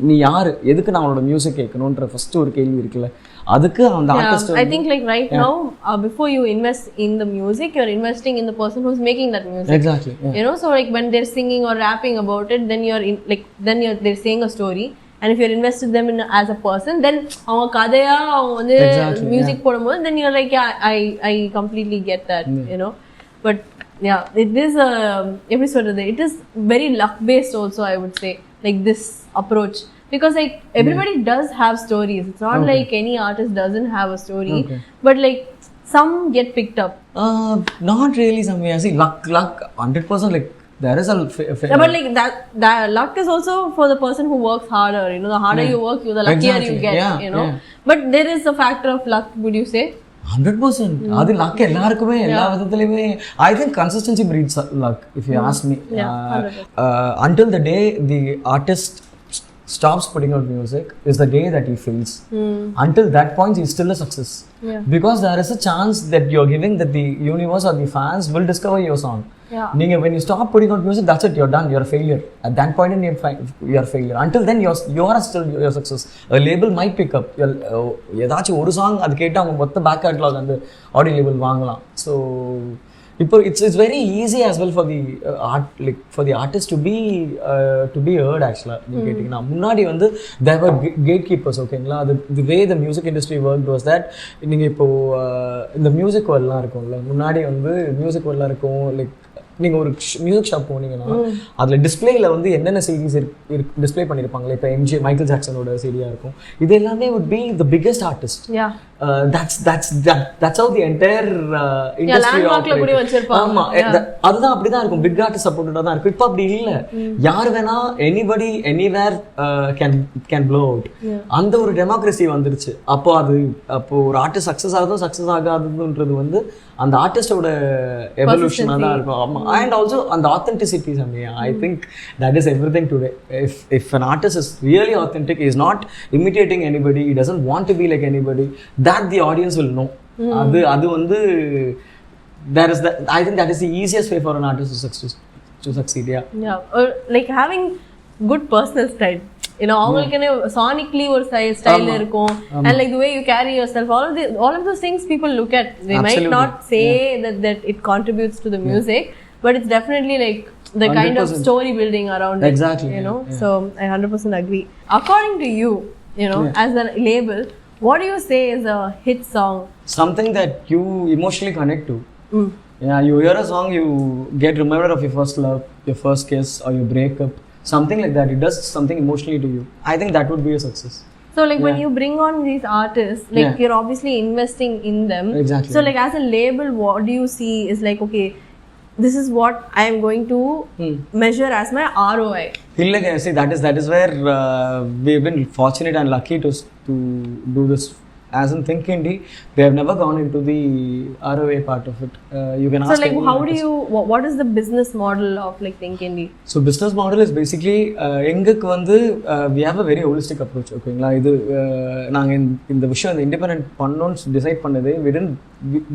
நீ யார், எதுக்கு நான் அவனோட மியூசிக் கேட்கணுன்ற ஃபஸ்ட்டு ஒரு கேள்வி இருக்குல்ல, அதுக்கு அந்த artist. I think like right now before you invest in the music, you're investing in the person who's making that music. Exactly. Yeah. You know, so like when they're singing or rapping about it, then they're saying a story. And if you're invested them in as a person, then avanga kadaya avanga வந்து music போடும்போது then you're like I completely get that. You know, but yeah, it is a episode of it is very luck based also, I would say, like this approach, because like everybody does have stories. It's not like any artist doesn't have a story, but like some get picked up. Not really. Some way I see luck 100%. like there is a but like that luck is also for the person who works harder. You know, the harder you work, the luckier you get. You know, but there is a factor of luck, would you say? 100%. அது luck எல்லாருக்குமே எல்லா விதத்துலையுமே. I think consistency breeds luck, if you ask me. Until the day the artist stops putting out music is the day that he fails. Until that point he's still a success. Because there is a chance that you're giving that the universe or the fans will discover your song. When you stop putting out music, that's it, you're done, you're a failure. At that point in you're a failure. Until then you're still your success. A label might pick up ஏதாச்சும் ஒரு சாங் அது கேட்டு அவங்க மொத்த பேக் கேட்டலாக் அந்த ஆடியோ லேபிள் வாங்கலாம். ஸோ இப்போ it's very easy as well for the for the artist to be heard actually. நீங்க கேட்டிங்கன்னா முன்னாடி வந்து there were gatekeepers. ஓகேங்களா, அது the way the music industry worked was that நீங்க இப்போ இந்த மியூசிக் வேர்ல்ட்லாம் இருக்கும்ல, முன்னாடி வந்து மியூசிக் வேர்ல்ட்லாம் இருக்கும். லைக் நீங்கள் ஒரு மியூசிக் ஷாப் போனீங்கன்னா அதில் டிஸ்பிளேயில் வந்து என்னென்ன சிடிஸ் டிஸ்பிளே பண்ணியிருப்பாங்களே, இப்போ மைக்கேல் ஜாக்சனோட சிடியாக இருக்கும். இது எல்லாமே would be the biggest artist. That's how the entire industry operates. ஆமா, அதுதான் அப்படிதான் இருக்கும். பிக் ஆர்டிஸ்ட் சப்போர்ட்டடாக தான் இருக்கும். இப்போ அப்படி இல்லை, யார் வேணா anybody anywhere can flow out. அந்த ஒரு டெமோக்ரஸி வந்துருச்சு. அப்போ ஒரு ஆர்டிஸ்ட் சக்ஸஸ் ஆகுதோ சக்ஸஸ் ஆகாதுன்றது வந்து அந்த ஆர்டிஸ்டோட எவல்யூஷனாக தான் இருக்கும். ஆமாம், and also and the authenticity. I think that is everything today. If an artist is really authentic, he is not imitating anybody, he doesn't want to be like anybody, that the audience will know. Adu vandu there is that. I think that is the easiest way for an artist to succeed. Yeah, like having good personal style. You know, அவங்களுக்குன்னு sonically ஒரு style இருக்கும், and like the way you carry yourself, all of those things people look at. They might not say that it contributes to the music, but it's definitely like the 100%. Kind of story building around it. Exactly. You know, so I 100% agree. According to you, as a label, what do you say is a hit song? Something that you emotionally connect to. Yeah, you hear a song, you get remembered of your first love, your first kiss, or your breakup. Something like that. It does something emotionally to you. I think that would be a success. So like when you bring on these artists, like you're obviously investing in them. Exactly. So like as a label, what do you see is like, okay, this is what I am going to measure as my ROI. See, that is where we've been fortunate and lucky to do this as in Think Indie, they have never gone into the ROA part of it. You can ask. So like how do you, what is the business model of like Think Indie? So business model is basically எங்களுக்கு வந்து we have a very holistic approach. ஓகேங்களா, இது நாங்கள் இந்த விஷயம் இந்த இண்டிபெண்டன்ட் பண்ணோன்னு டிசைட் பண்ணது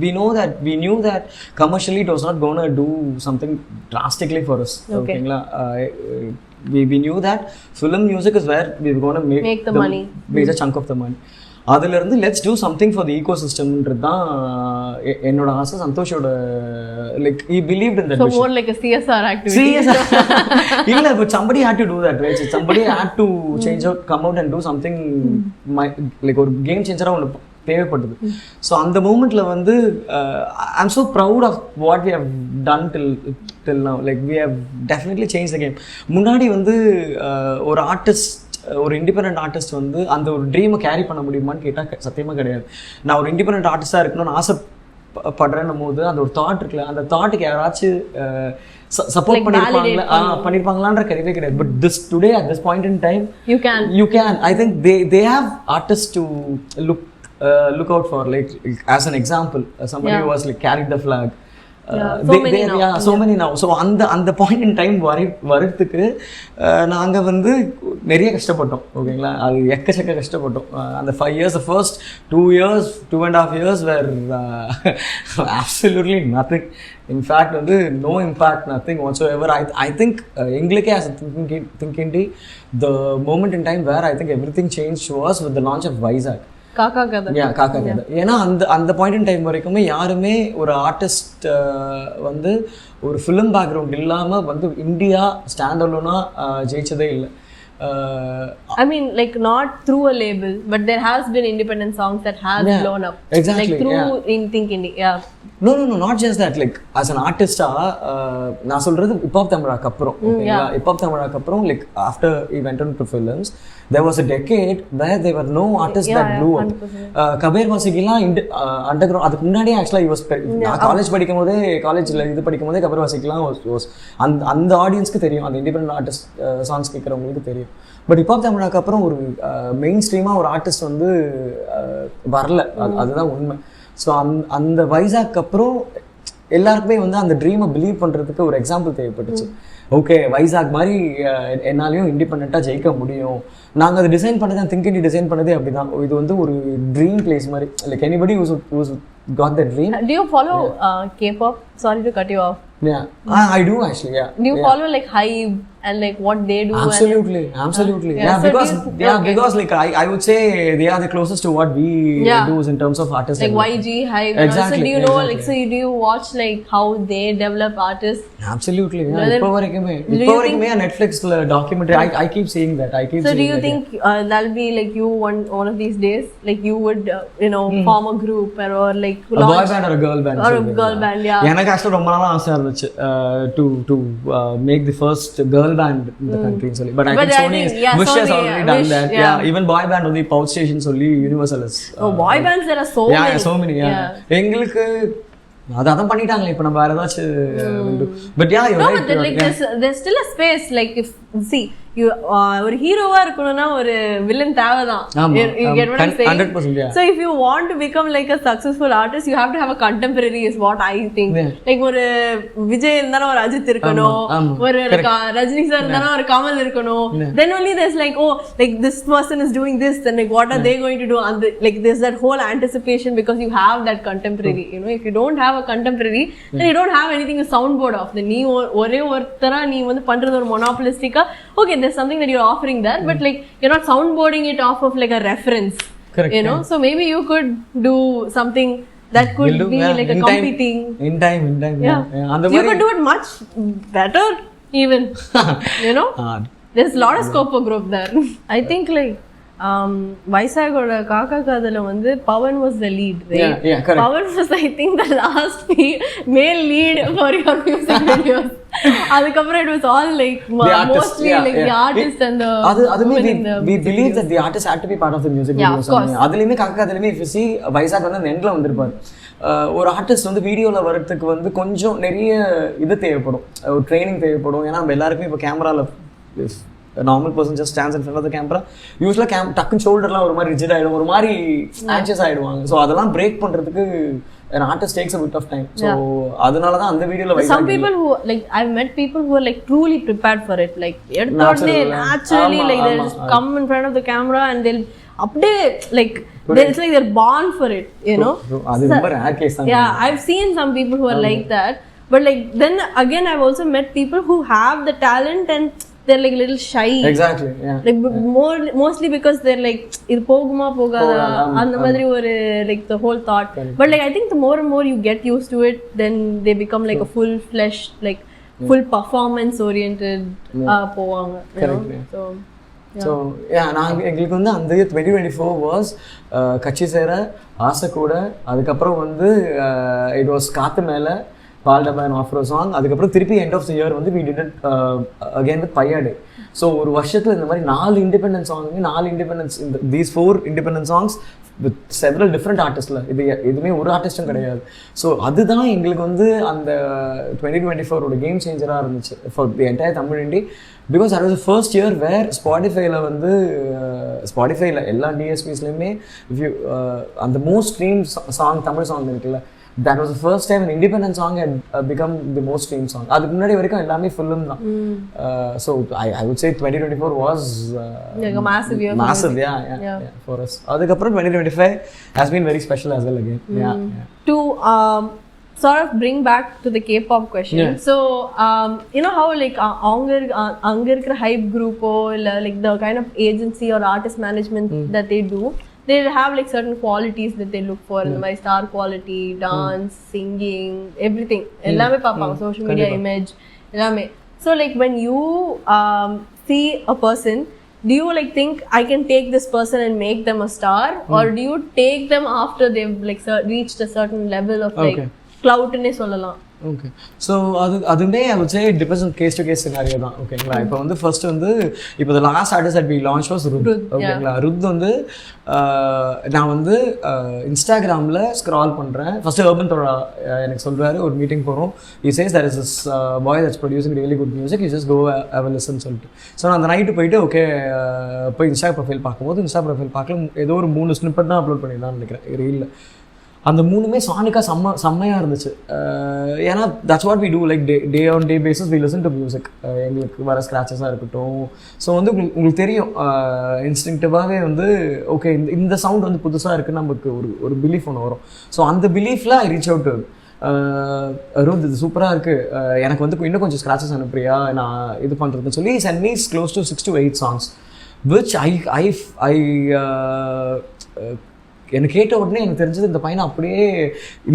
we knew that commercially it was not going to do something drastically for us. ஓகேங்களா, we knew that film music is where we were going to make the money, major chunk of the money. அதிலிருந்து let's do something for the eco சிஸ்டம்ன்றது தான் என்னோட ஆசை. சந்தோஷோட like he believed in that so vision. more like a CSR activity. இல்ல, but somebody had to do that, right? So somebody had to change out, come out and do something like ஒரு கேம் சேஞ்சரா ஒன்று தேவைப்பட்டது. ஸோ அந்த மூமெண்ட்ல வந்து I am so proud of what we have done till now. Like we have definitely changed the game. முன்னாடி வந்து ஒரு ஆர்டிஸ்ட், ஒரு இண்டிபெண்டன்ட் ஆர்டிஸ்ட் வந்து அந்த ஒரு ட்ரீமை கேரி பண்ண முடியுமான்னு கேட்டால் சத்தியமாக கிடையாது. நான் ஒரு இண்டிபெண்டன்ட் ஆர்டிஸ்டாக இருக்கணும்னு ஆசைப்படுறேன்னும் போது அந்த ஒரு தாட் இருக்குல்ல, அந்த தாட்டுக்கு யாராச்சும் சப்போர்ட் பண்ணிருப்பாங்களான்ற கிடையவே கிடையாது. But this today at this point in time you can I think they have artists to look out for. Like as an example, somebody who was like carried the flag. So many now. So அந்த பாயிண்ட் இன் டைம் வரதுக்கு நாங்கள் வந்து நிறைய கஷ்டப்பட்டோம். ஓகேங்களா, அது எக்கச்சக்க கஷ்டப்பட்டோம். அந்த 5 years, the first 2 years, 2.5 years were absolutely nothing. In fact வந்து no impact, nothing whatsoever. I think எங்களுக்கே as a Think Indie, the moment in time where I think everything changed was with the launch of Vizag. காக்கா கதை. ஏன்னா அந்த பாயிண்ட் இன் டைம் வரைக்குமே யாருமே ஒரு ஆர்டிஸ்ட் வந்து ஒரு ஃபிலிம் பேக்ரவுண்ட் இல்லாமல் வந்து இந்தியா ஸ்டாண்ட் அலோனா ஜெயிச்சதே இல்லை. I mean, like not through a label, but there has been independent songs that has blown up. Exactly. Like through in Think Indie. No, not just that. Like as an artist, நான் சொல்றது Hip-Hop தமிழாக்கு அப்புறம், ஓகேங்களா, Hip-Hop தமிழாக்கு அப்புறம், like after he went into films, there was a decade where there were no artists that blew up. Kabir வாசிக்கலாம் அண்டர்கிரவுண்ட். அதுக்கு முன்னாடியே ஆக்சுவலாக he was நான் காலேஜ் படிக்கும் போதே, காலேஜில் இது படிக்கும் போதே கபீர் வாசிக்கலாம் அந்த ஆடியன்ஸ்க்கு தெரியும், அந்த இண்டிபெண்டன்ட் ஆர்டிஸ்ட் சாங்ஸ் கேட்குறவங்களுக்கு தெரியும். பட் ஹிப்ஹாப் தமிழாக்கு அப்புறம் ஒரு மெயின் ஸ்ட்ரீமாக ஒரு ஆர்டிஸ்ட் வந்து வரல, அதுதான் உண்மை. ஸோ அந்த வைசாக்கு அப்புறம் எல்லாருக்குமே வந்து அந்த ட்ரீமை பிலீவ் பண்ணுறதுக்கு ஒரு எக்ஸாம்பிள் தேவைப்பட்டுச்சு. ஓகே, வைசாக் மாதிரி என்னாலையும் இண்டிபெண்ட்டாக ஜெயிக்க முடியும். நாங்கள் அதை டிசைன் பண்ணது, Think Indie டிசைன் பண்ணதே அப்படி தான். இது வந்து ஒரு ட்ரீம் பிளேஸ் மாதிரி. Like anybody who's got that dream. Do you follow K-pop? Sorry to cut you off. Yeah, I do actually. Yeah. Do you follow like Hype and like what they do? Absolutely. Yeah, so because like I would say they are the closest to what we do in terms of artists. Like YG, Hype. Exactly. So do you know like, so do you watch like how they develop artists? Absolutely. Yeah. இப்போ வரைக்குமே Netflixல documentary. I keep seeing that. So do you think that'll be like you one of these days, like you would form a group or like a boy band or a girl band? Or a girl band, yeah. எனக்கு actually ரொம்ப நாளா ஆசை இருந்துச்சு to make the first girl band in the country சொல்லி. But I think Sony has already done that. Yeah, even boy band only Pout Station சொல்லி Universal is. Boy bands there are so many. எங்களுக்கு அதான் பண்ணிட்டாங்களே, இப்போ நம்ம வேற ஏதாச்சும். But yeah, no, but like there's still a space. Like if see ஒரு ஹீரோவா இருக்கணும்னா ஒரு வில்லன் தேவைதான். You get what I'm saying? 100%. Yeah. So if you want to become like a successful artist, you have to have a contemporary is what I think. Like ஒரு விஜய் இருந்தாலும் ஒரு அஜித் இருக்கணும், ஒரு ரஜினி சார் இருந்தாலும் ஒரு கமல் இருக்கணும். Then only there's like, oh, like this person is doing this, then like what are they going to do? And like there's that whole anticipation because you have that contemporary. If you don't have a contemporary, then you don't have anything to soundboard off. Then நீ ஒரே ஒருத்தரா நீ வந்து பண்றது ஒரு monopolistic-ஆ, okay, there's something that you're offering there, but like you're not soundboarding it off of like a reference. Correct. So maybe you could do something that could be like a competing in time. You could do it much better even. There's a lot of scope for growth there. I think like வைசாகோட காக்கா கதையில வந்து Pawan was the lead, right? Yeah, correct. Pawan was I think the last male lead for your music videos. அதுக்கப்புறம் it was all like mostly like the artist and the we believe that the artist had to be part of the music videos. அதுலயுமே காக்கா கதையிலுமே if you see வைசாக் வந்து அந்த எண்ட்ல வந்திருப்பாரு. ஒரு ஆர்டிஸ்ட் வந்து வீடியோவில் வரதுக்கு வந்து கொஞ்சம் நிறைய இது தேவைப்படும், ஒரு ட்ரைனிங் தேவைப்படும். ஏன்னா நம்ம எல்லாருக்குமே இப்போ கேமராவில் normal person just stands in front of the camera யூஸ்வலாக டக்குன்னு ஷோல்டர்லாம் ஒரு மாதிரி ரிஜிட் ஆகிடும், ஒரு மாதிரி ஆன்ஷியஸ் ஆகிடுவாங்க. ஸோ அதெல்லாம் பிரேக் பண்ணுறதுக்கு an artist takes a bit of time. So அதனால தான் அந்த வீடியோல some people who like I've met people who are like truly prepared for it, like naturally like they just come in front of the camera and they'll update like it's like they're born for it, you know. அது ரொம்ப rare case தான். Yeah, I've seen some people who are like that, but like then again I've also met people who have the talent and they're like a little shy. Exactly, yeah. Like mostly because they're like idu poguma pogada and madri or like the whole thought. But like I think the more and more you get used to it, then they become like a full fledged like full performance oriented povanga, you know. So yeah, நான் எங்களுக்கு வந்து அந்த 2024 was கச்சி சேர ஆசை கூட, அதுக்கப்புறம் வந்து it was காத்து மேல பால் டப்பா அண்ட் ஆஃபர் சாங், அதுக்கப்புறம் திருப்பி எண்ட் ஆஃப் த இயர் வந்து we did it again with பையாடே. ஸோ ஒரு வருஷத்தில் இந்த மாதிரி 4 இண்டிபெண்டன்ஸ் சாங், 4 இண்டிபெண்டன்ஸ், இந்த these 4 independence songs with several different ஆர்டிஸ்டில், இது எதுவுமே ஒரு ஆர்டிஸ்டும் கிடையாது. ஸோ அதுதான் எங்களுக்கு வந்து அந்த 2024 கேம் சேஞ்சராக இருந்துச்சு for the entire Tamil indie. Because அது வாஸ் ஃபர்ஸ்ட் இயர் வேர் ஸ்பாட்டிஃபைல வந்து ஸ்பாட்டிஃபைல எல்லா டிஎஸ்பிஸ்லையுமே அந்த most stream song Tamil song இருக்குல்ல, that was the first time an independent song had become the most streamed song. அதுக்கு முன்னாடி வரைக்கும் எல்லாமே ஃபிலிம் தான். So I would say 2024 was like a massive year, yeah, for us. அதுக்கப்புறம் 2025 has been very special as well again. Yeah. To sort of bring back to the K-pop question. So you know how like anga irukra hype group or like the kind of agency or artist management that they do, they have like certain qualities that they look for in my star quality, dance, singing, everything. Ellame paapanga, social media image, ellame. So like when you see a person, do you like think I can take this person and make them a star, or do you take them after they've like reached a certain level of like clout ne sollalam? Okay. So அதுவுமே I would say it depends on case to case scenario தான். ஓகேங்களா. இப்போ வந்து ஃபர்ஸ்ட் வந்து இப்போ the last artist that we launch was Rudd. ஓகேங்களா. ருத் வந்து நான் வந்து இன்ஸ்டாகிராமில் ஸ்க்ரால் பண்ணுறேன். ஃபர்ஸ்ட் அர்பன் தோழா எனக்கு சொல்கிறாரு, ஒரு மீட்டிங் போகிறோம், he says there is this boy that's producing really good music, you just go have a listen சொல்லிட்டு. ஸோ நான் அந்த நைட்டு போயிட்டு ஓகே போய் இன்ஸ்டா ப்ரொஃபைல் பார்க்கும்போது இன்ஸ்டா ப்ரொஃபைல் பார்க்கல, ஏதோ ஒரு 3 ஸ்னிப்பட் தான் அப்லோட் பண்ணிடலாம்னு நினைக்கிறேன் ரீலில். அந்த 3மே சானிக்காக செம்மையாக இருந்துச்சு. ஏன்னா that's what we do, like day on day basis we listen to music. எங்களுக்கு வர ஸ்க்ராச்சஸாக இருக்கட்டும். ஸோ வந்து உங்களுக்கு தெரியும் இன்ஸ்டிங்டிவாகவே வந்து ஓகே இந்த சவுண்ட் வந்து புதுசாக இருக்குன்னு நமக்கு ஒரு பிலீஃப் ஒன்று வரும். ஸோ அந்த பிலீஃபில் ஐ ரீச் அவுட் ருத், இது சூப்பராக இருக்குது, எனக்கு வந்து இன்னும் கொஞ்சம் ஸ்க்ராச்சஸ் அனுப்புறியா நான் இது பண்ணுறதுன்னு சொல்லி சென்ட் மீஸ் close to 6 to 8 songs which I எனக்கு கேட்ட உடனே எனக்கு தெரிஞ்சது இந்த பையனை அப்படியே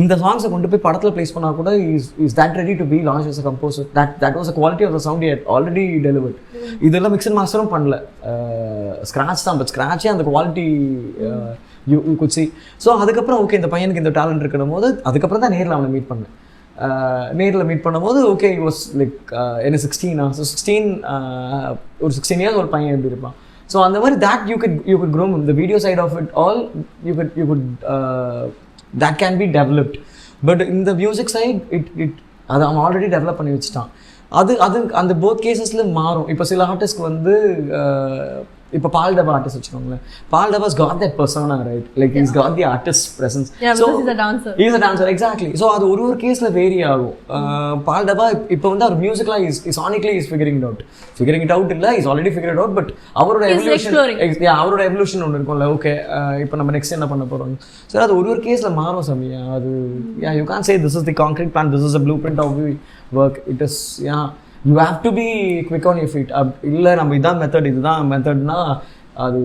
இந்த சாங்ஸை கொண்டு போய் படத்தில் ப்ளேஸ் பண்ணால் கூட is that ready to be launch as a composer. That was a quality of the sound he had already delivered. இதெல்லாம் மிக்சர் மாஸ்டரும் பண்ணல, ஸ்க்ராட்ச் தான், பட் ஸ்க்ராட்சே அந்த quality you could see. So அதுக்கப்புறம் ஓகே இந்த பையனுக்கு இந்த டேலண்ட் இருக்கணும் போது அதுக்கப்புறம் தான் நேரில் அவனை மீட் பண்ணேன். நேரில் மீட் பண்ணும்போது ஓகே இட் வாஸ் லைக் என்ன 16 ஸோ 16 ஒரு 16 இயர்ஸ் ஒரு பையன் எப்படி இருப்பான். So on the way that you could grow the video side of it all, you could that can be developed, but in the music side it I'm already develop பண்ணி வச்சிட்டான். அது அந்த both casesல மாறும். இப்போ சில ஆர்டிஸ்ட்க்கு வந்து இப்போ பால் டப்பா ஆர்டிஸ்ட் வச்சுக்கோங்களேன், பால் டப்பா's got that persona, right? Like he's got the artist presence. Yeah, so he's a dancer. He's a dancer, exactly. So அது ஒரு கேஸ்ல வேரி ஆகும். பால் டப்பா இப்போ வந்து அவர் மியூசிக்ல sonically is figuring it out இல்ல, he's already figured it out, but அவரோட எவல்யூஷன் ஒன்று இருக்கும்ல. ஓகே இப்போ நம்ம நெக்ஸ்ட் என்ன பண்ண போறோம். ஸோ அது ஒரு கேஸ்ல மாறும் சமயா. அது you can't say this is the concrete plan, this is a blueprint of we work. It is you have to be quick on your feet. இல்லை நம்ம இதான் மெத்தட் இதுதான் மெத்தட்னா அது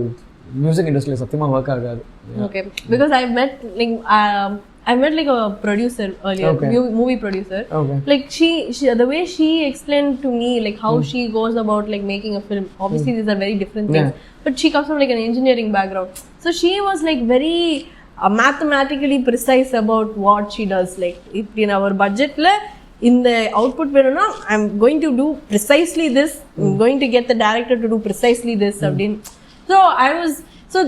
மியூசிக் இண்டஸ்ட்ரியில் சத்தியமாக ஒர்க் ஆகாது. Okay, because I met like a producer earlier, movie producer. Like she the way she explained to me like how she goes about like making a film. Obviously these are very different things, but she comes from like an engineering background, so she was like very mathematically precise about what she does. Like if in our budget la in the output veruna I'm going to do precisely this, I'm going to get the director to do precisely this abdin. So so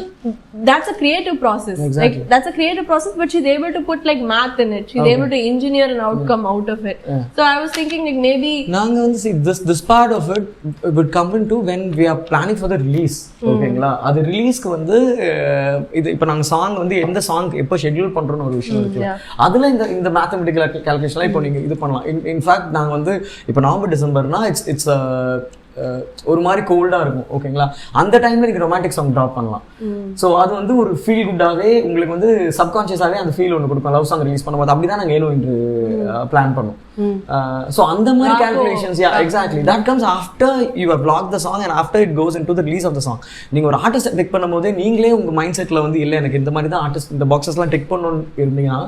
that's a creative process. Exactly. Like that's a creative process, but she's able to put like math in it. She's able to engineer an outcome out of it. So I was thinking like maybe நாங்க வந்து see this part of it would come into when we are planning for the release. ஓகேங்களா? அது ரிலீஸ்க்கு வந்து இது இப்போ நாங்க சாங் வந்து எந்த சாங் எப்போ ஷெட்யூல் பண்றோம்னு ஒரு விஷயம் இருக்கு. அதுல இந்த மேத்தமெட்டிக்கல் கால்குலேஷன்லாம் இப்போ நீங்க இது பண்ணலாம். இன்ஃபேக்ட் நாங்க வந்து இப்போ நவம்பர் டிசம்பர்னா இட்ஸ் ஒரு மாதிரி கோல்டா இருக்கும். ஓகேங்களா? அந்த டைம்ல நீங்க ரொமான்டிக் சாங் டிராப் பண்ணலாம். ஸோ அது வந்து ஒரு ஃபீல் குட்டாவே உங்களுக்கு வந்து சப்கான்ஷியஸாவே அந்த ஃபீல் ஒன்று கொடுக்கும். லவ் சாங் ரிலீஸ் பண்ணும்போது அப்படிதான் நாங்கள் ஏனோ இன்று பிளான் பண்ணோம். ஸோ அந்த மாதிரி calculations exactly that comes after you have block the song and after it goes in to the release of the song. நீங்க ஒரு ஆர்டிஸ்ட் டிக் பண்ணும்போது நீங்களே உங்க மைண்ட் செட்ல வந்து இல்லை எனக்கு இந்த மாதிரி தான் ஆர்டிஸ்ட் இந்த பாக்ஸஸ்லாம் டிக் பண்ணணும்னு இருந்தீங்கன்னா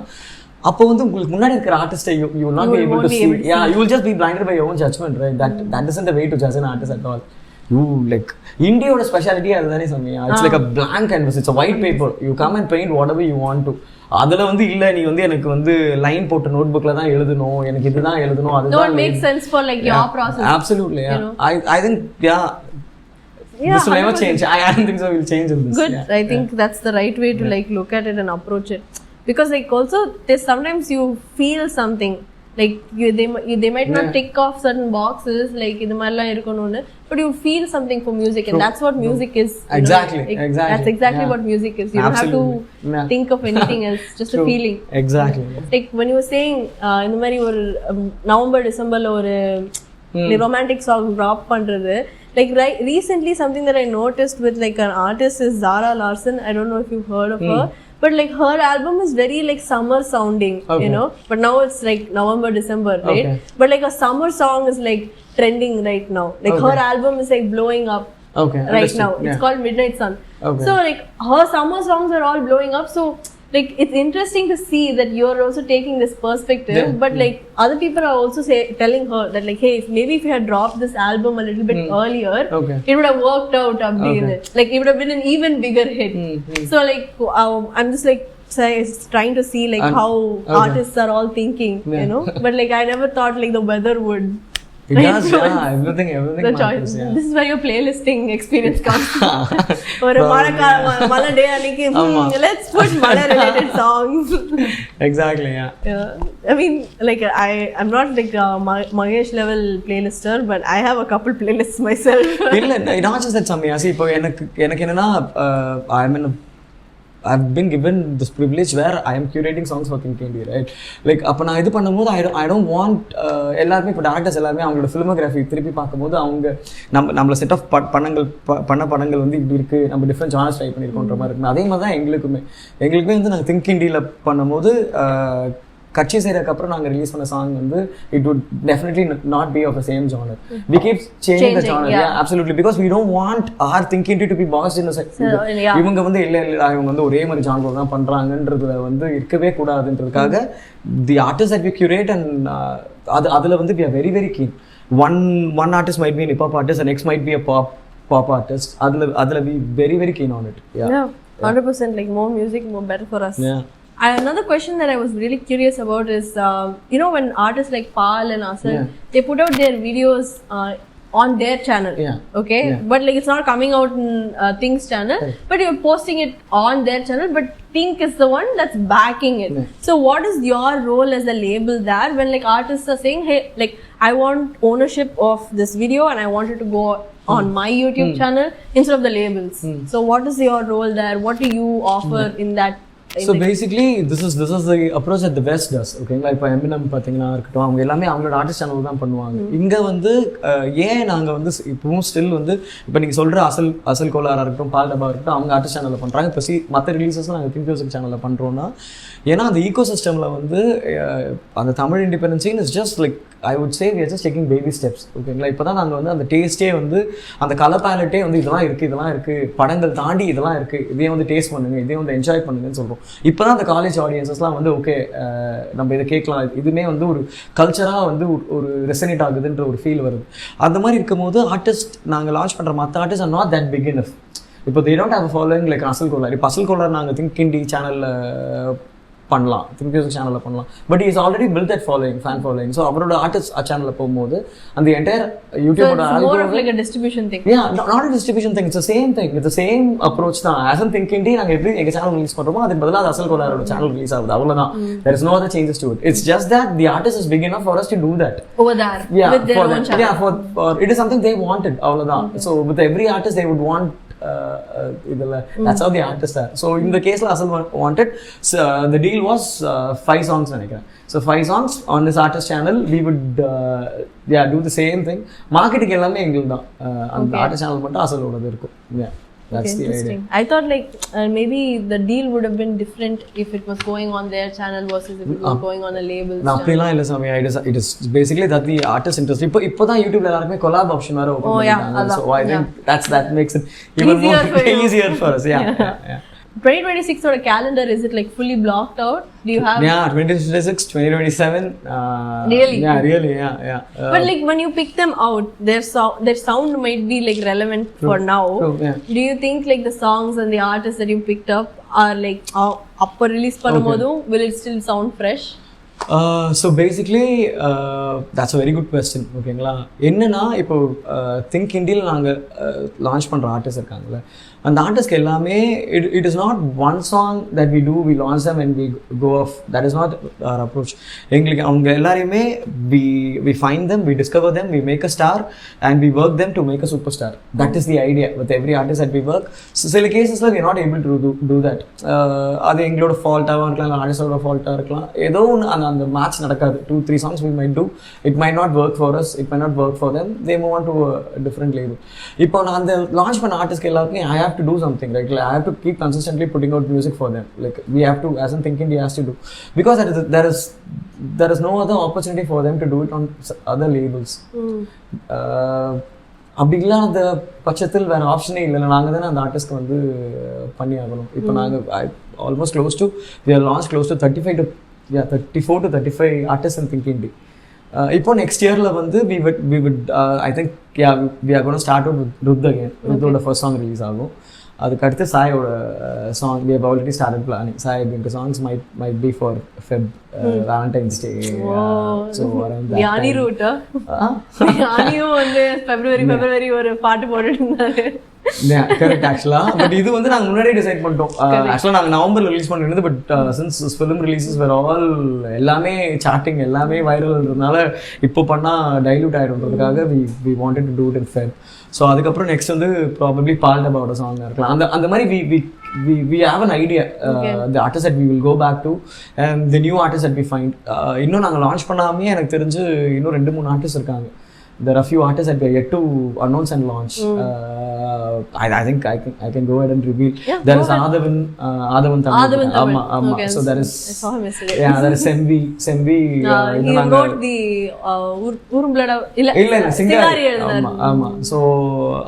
அப்போ வந்து உங்களுக்கு முன்னாடி இருக்கிற ஆர்டிஸ்டை you will not be able to see. Yeah, you will just be blinded by your own judgment, right? That isn't the way to judge an artist at all. You like India's speciality அதுதானே சொன்னீங்க. It's like a blank canvas. It's a white paper. You come and paint whatever you want to. அதுல வந்து இல்ல நீ வந்து எனக்கு வந்து லைன் போட்டு நோட்புக்ல தான் எழுதணும், எனக்கு இதுதான் எழுதணும், அதுதான் don't make sense for like your process. Absolutely, yeah. You know? I think this will never change. I don't think so will change in this. Good. I think that's the right way to like look at it and approach it. Because like also there's sometimes you feel something like they might not tick off certain boxes like idu marla irukononu, but you feel something for music. True. And that's what music is. Exactly. Like, exactly. That's exactly what music is. You don't have to think of anything else, just a feeling. Exactly. Like when you were saying இந்த மாதிரி ஒரு நவம்பர் டிசம்பர்ல ஒரு romantic song drop பண்றது, like recently something that I noticed with like an artist is Zara Larsson. I don't know if you've heard of her. But like her album is very like summer sounding, you know. But now it's like November, December, right? But like a summer song is like trending right now. Like her album is like blowing up right now. It's called Midnight Sun. So like her summer songs are all blowing up. So like it's interesting to see that you're also taking this perspective, but like other people are also telling her that like, hey, maybe if you had dropped this album a little bit earlier, it would have worked out. Like it would have been an even bigger hit. So like I'm just like trying to see like how artists are all thinking, you know. But like I never thought like the weather would. It does, yeah. Everything matters, yeah. This is where your playlisting experience comes from. Or Mala day aniki, let's put Mala related songs. Exactly, yeah. I mean, like I'm not like a Magesh level playlister, but I have a couple playlists myself. Not just that, Samya. See, இப்போ எனக்கு என்னன்னா I've been given this privilege where I am curating songs for King Candy, right? Like அப்போ நான் இது பண்ணும்போது I don't want எல்லாருமே இப்போ டேரக்டர்ஸ் எல்லாருமே அவங்களோட ஃபிலிமோகிராஃபி திருப்பி பார்க்கும்போது அவங்க நம்மள செட் ஆஃப் படங்கள் வந்து இப்படி இருக்கு, நம்ம டிஃப்ரெண்ட் ஜானர்ஸ் ட்ரை பண்ணியிருக்கோன்ற மாதிரி இருக்கு. அதே மாதிரி தான் எங்களுக்குமே வந்து நாங்கள் திங்க் இண்டியில் பண்ணும்போது கட்சி சேரக்கு அப்புறம் நாங்கள் ரிலீஸ் பண்ண சாங் வந்து it would definitely not be of the same genre. We keep changing the genre. Yeah, absolutely, because we don't want our think into to be boxed in a இவங்க வந்து இல்ல இவங்க வந்து ஒரே மாதிரி genre தான் பண்றாங்கன்றதுல வந்து இருக்கவே கூடாதுன்றதுக்காக the artists that we curate and அதுல வந்து we are very very keen. One artist might be an hip hop artist, the next might be a pop artist. அதுல we very very keen on it. Yeah 100%. Like more music, more better for us. Yeah. Another question that I was really curious about is, you know, when artists like Paul and Asal, they put out their videos on their channel, okay? But like it's not coming out in Think's channel, but you're posting it on their channel, but Think is the one that's backing it. So what is your role as a label there when like artists are saying, hey, like I want ownership of this video and I want it to go on my YouTube channel instead of the labels. So what is your role there? What do you offer in that? So basically this is the approach that the West does. Okay, like இப்போ Eminem பார்த்தீங்கன்னா இருக்கட்டும், அவங்க எல்லாமே அவங்களோட ஆர்டிஸ்ட் சேனல் தான் பண்ணுவாங்க. இங்கே வந்து ஏன் நாங்கள் வந்து இப்பவும் ஸ்டில் வந்து இப்போ நீங்கள் சொல்கிற அசல் கோலாராக இருக்கட்டும், பால் டப்பா இருக்கட்டும், அவங்க ஆர்டிஸ்ட் சேனலில் பண்ணுறாங்க. இப்போ மற்ற ரிலீசஸ்லாம் நாங்கள் திங்க் மியூசிக் சேனலில் பண்ணுறோன்னா ஏன்னா அந்த ஈகோ சிஸ்டமில் வந்து அந்த Tamil independence is just like I would say we are just taking baby steps. ஓகேங்களா? இப்போ தான் நாங்கள் வந்து அந்த டேஸ்ட்டே வந்து அந்த கலர் பேலட்டே வந்து இதெல்லாம் இருக்குது, படங்கள் தாண்டி இதெல்லாம் இருக்குது, இதே வந்து டேஸ்ட் பண்ணுங்க, இதே வந்து என்ஜாய் பண்ணுங்கன்னு சொல்கிறோம். இப்போ தான் அந்த காலேஜ் ஆடியன்ஸஸ்லாம் வந்து ஓகே நம்ம இதை கேட்கலாம், இதுவுமே வந்து ஒரு கல்ச்சராக வந்து ஒரு ரெசனேட் ஆகுதுன்ற ஒரு ஃபீல் வருது. அந்த மாதிரி இருக்கும்போது ஆர்டிஸ்ட் நாங்கள் லான்ச் பண்ணுற மற்ற artist are not that big enough. இப்போ they don't have a following like அசல் கோலார். இப்போ அசல் கோலார் நாங்கள் திங்க் இண்டி சேனலில் பண்ணலாம், மியூசிக் சேனலில் பண்ணலாம். But is already built that following, fan following. So அவரோட ஆர்டிஸ்ட் சேனலில் போகும்போது அந்த என்டையர் யூடியூபோட distribution thing, not distribution thing, it's same thing, it's same approach தான். ஆஸ் அன் திங்கிங் நாங்கள் எப்படி எங்கள் சேனல் ரிலீஸ் பண்ணுறோமோ அதுக்கு பதிலாக அது அசல் கோலாரோட சேனல் ரிலீஸ் ஆகுது, அவ்வளோதான். There is no other changes to it. It's just that the artist is big enough for us to do that over there. With their own channel. For it is something they wanted, avladhaan. So with every artist they would want that's how the artists are. So in the case la asal wanted, so, the deal was 5 songs nenikiren. So 5 songs on this artist channel, we would do the same thing. Marketing ellame engal dhaan, and artist channel mattum asal oda irukum. That's the idea. I thought like maybe the deal would have been different if it was going on their channel versus if it was going on a label. அப்படிலாம் இல்ல சாமி. It is basically that the artist interest. இப்போ தான் YouTubeல எல்லாருமே collab option வேற open பண்ணிட்டாங்க. So I think that makes it even easier for us. Yeah. 2026 oda calendar, is it like fully blocked out? Do you have 2026, 2027? Really? Yeah. But like when you pick them out, their sound might be like relevant for now. Do you think like the songs and the artists that you picked up are like upper release பண்ணும்போது will it still sound fresh? So basically that's a very good question. ஓகேங்களா, என்னன்னா இப்போ திங்க் இண்டியில் நாங்கள் லான்ச் பண்ணுற ஆர்டிஸ்ட் இருக்காங்கல்ல, அந்த ஆர்டிஸ்ட்க்கு எல்லாமே it is not one song that we do, we launch them and we go off. That is not our approach. எங்களுக்கு அவங்க எல்லாரையுமே we find them, we discover them, we make a star and we work them to make a superstar. That is the idea with every artist that we work. So சில கேசஸ்ல we are not able to do that. அது எங்களோட ஃபால்ட்டாகவும் இருக்கலாம், இல்லை ஆர்டிஸ்டோட ஃபால்ட்டாக இருக்கலாம். ஏதோ ஒன்று அந்த மேட்ச் நடக்காது. 2-3 songs we might do, it might not work for us, it might not work for them, they move on to a different label. இப்போ நான் அந்த லான்ச் பண்ண ஆர்டிஸ்ட்க்கு எல்லாருக்குமே I have to do something, right? Like I have to keep consistently putting out music for them. Like we have to, as in thinking he has to do, because there is no other opportunity for them to do it on other labels. அப்படி இல்லாத பட்சத்தில் வேறு ஆப்ஷனே இல்லை, நாங்கள் தானே அந்த ஆர்டிஸ்ட்க்கு வந்து பண்ணி ஆகணும். இப்போ நாங்கள் almost close to we are launched close to 34 to 35 artists in Think Indie. இப்போ நெக்ஸ்ட் இயர்ல வந்து we would I think we are going to start out with Rudd again. Ruddோட ஃபர்ஸ்ட் சாங் ரிலீஸ் ஆகும். அதுக்கு அடுத்து சாயோட song we have already started planning. Sai Abhyankkar songs might be for Feb, Valentine's Day. So around that Yani route Yaniyo வந்து February ஒரு பாட்டு போட்டுட்டு இருந்தாரு. கரெக்ட். ஆக்சுவலா பட் இது வந்து நாங்கள் முன்னாடியே டிசைட் பண்ணிட்டோம். ஆக்சுவலாக நாங்கள் நவம்பர்ல ரிலீஸ் பண்ணிருந்தது. But since film releases were all எல்லாமே சாட்டிங், எல்லாமே வைரல்ன்றதுனால இப்போ பண்ணால் டைல்யூட் ஆகிடும்ன்றதுக்காக we wanted to do it in Feb. So அதுக்கப்புறம் நெக்ஸ்ட் வந்து ப்ராபப்ளி பால்டபாவோட சாங்காக இருக்கலாம். அந்த மாதிரி we have an idea, the artist that we will go back to and the new artist that we find. இன்னும் நாங்கள் லான்ச் பண்ணாமே எனக்கு தெரிஞ்சு இன்னும் 2-3 ஆர்டிஸ்ட் இருக்காங்க. There are a few artists that we are yet to announce and launch. I think I can go ahead and reveal. There is Adavan Tamil. Okay, so there is, I saw him yesterday. There is Semvi. He wrote the Urumblada illa Singari ama. So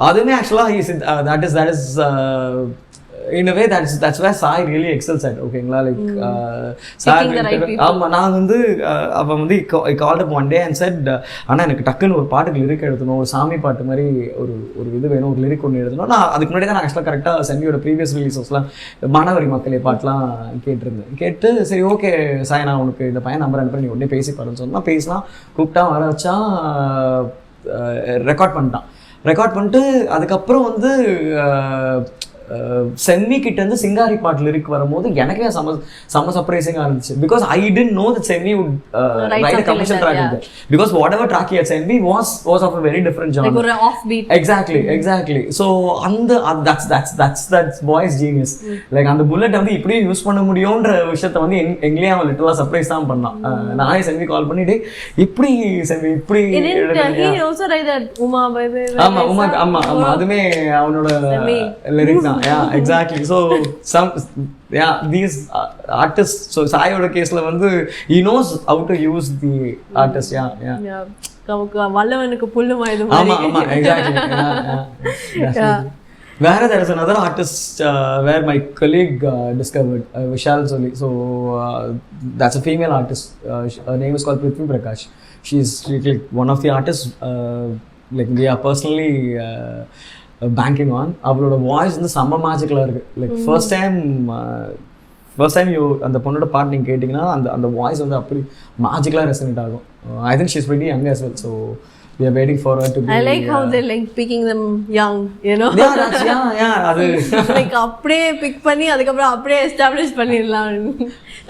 adume actually that is in a way that's where Sai really excels at. ஓகேங்களா, லைக் Sai ஆமாம். நான் வந்து அவன் வந்து called up one day and said, ஆனால் எனக்கு டக்குன்னு ஒரு பாட்டுக்கு லிரிக் எழுதணும், ஒரு சாமி பாட்டு மாதிரி ஒரு இது வேணும், ஒரு லிரிக் ஒன்று எழுதணும். நான் அதுக்கு முன்னாடி தான் நான் ஆக்சுவலாக கரெக்டாக சென்னியோட ப்ரீவியஸ் ரிலீசஸ்லாம் மாணவரி மக்களே பாட்டெலாம் கேட்டிருந்தேன். கேட்டு சரி ஓகே சாய், நான் உனக்கு இந்த பையன் நம்பர் அனுப்புறேன், நீ உடனே பேசி பாருன்னு சொன்னால் பேசினா, கூப்பிட்டா வர வச்சா, ரெக்கார்ட் பண்ணிட்டு அதுக்கப்புறம் வந்து செம்மி கிட்ட இருந்து சிங்காரி பாட்டு லிரிக் வரும்போது எனக்கே செம்ம சர்ப்ரைசிங்கா இருந்துச்சு. Because I didn't know that செம்மி would write a commercial track with that. Because whatever track he had sent me was of a very different genre. Like an offbeat. Exactly. So that's boy's genius. Like அந்த புல்லட் வந்து இப்படியே யூஸ் பண்ண முடியும்ன்ற விஷயத்தை வந்து எங்களையே அவன் லிட்டரலா சர்ப்ரைஸ் தான் பண்ணான். நானே செம்மி கால் பண்ணிட்டு இப்படி செம்மி இப்படி he also write that Uma baby. ஆமா அதுமே அவனோட லிரிக் தான். Yeah, exactly. So these artists, so Saiyoda caseல வந்து he knows how to use the artist. வல்லவனுக்கு புல்லு மாயுது. ஆமா exactly. Where there is another artist where my colleague discovered, Vishal Soli. So that's a female artist. Her name is called Prithvi Prakash. She's like one of the artists like we are personally banking on. அவளோட வாய்ஸ் வந்து செம்ம மேஜிக்கலாக இருக்குது. Like first time first time அந்த பொண்ணோட பாட்டு நீங்கள் கேட்டிங்கன்னா அந்த வாய்ஸ் வந்து அப்படி மேஜிக்கலாக ரெசனேட் ஆகும். I think she is very young as well, so we are waiting for her to be. I like how they like picking them young, you know. Yeah, அது like அப்படியே பிக் பண்ணி அதுக்கப்புறம் அப்படியே எஸ்டாப்லிஷ் பண்ணிடலாம்.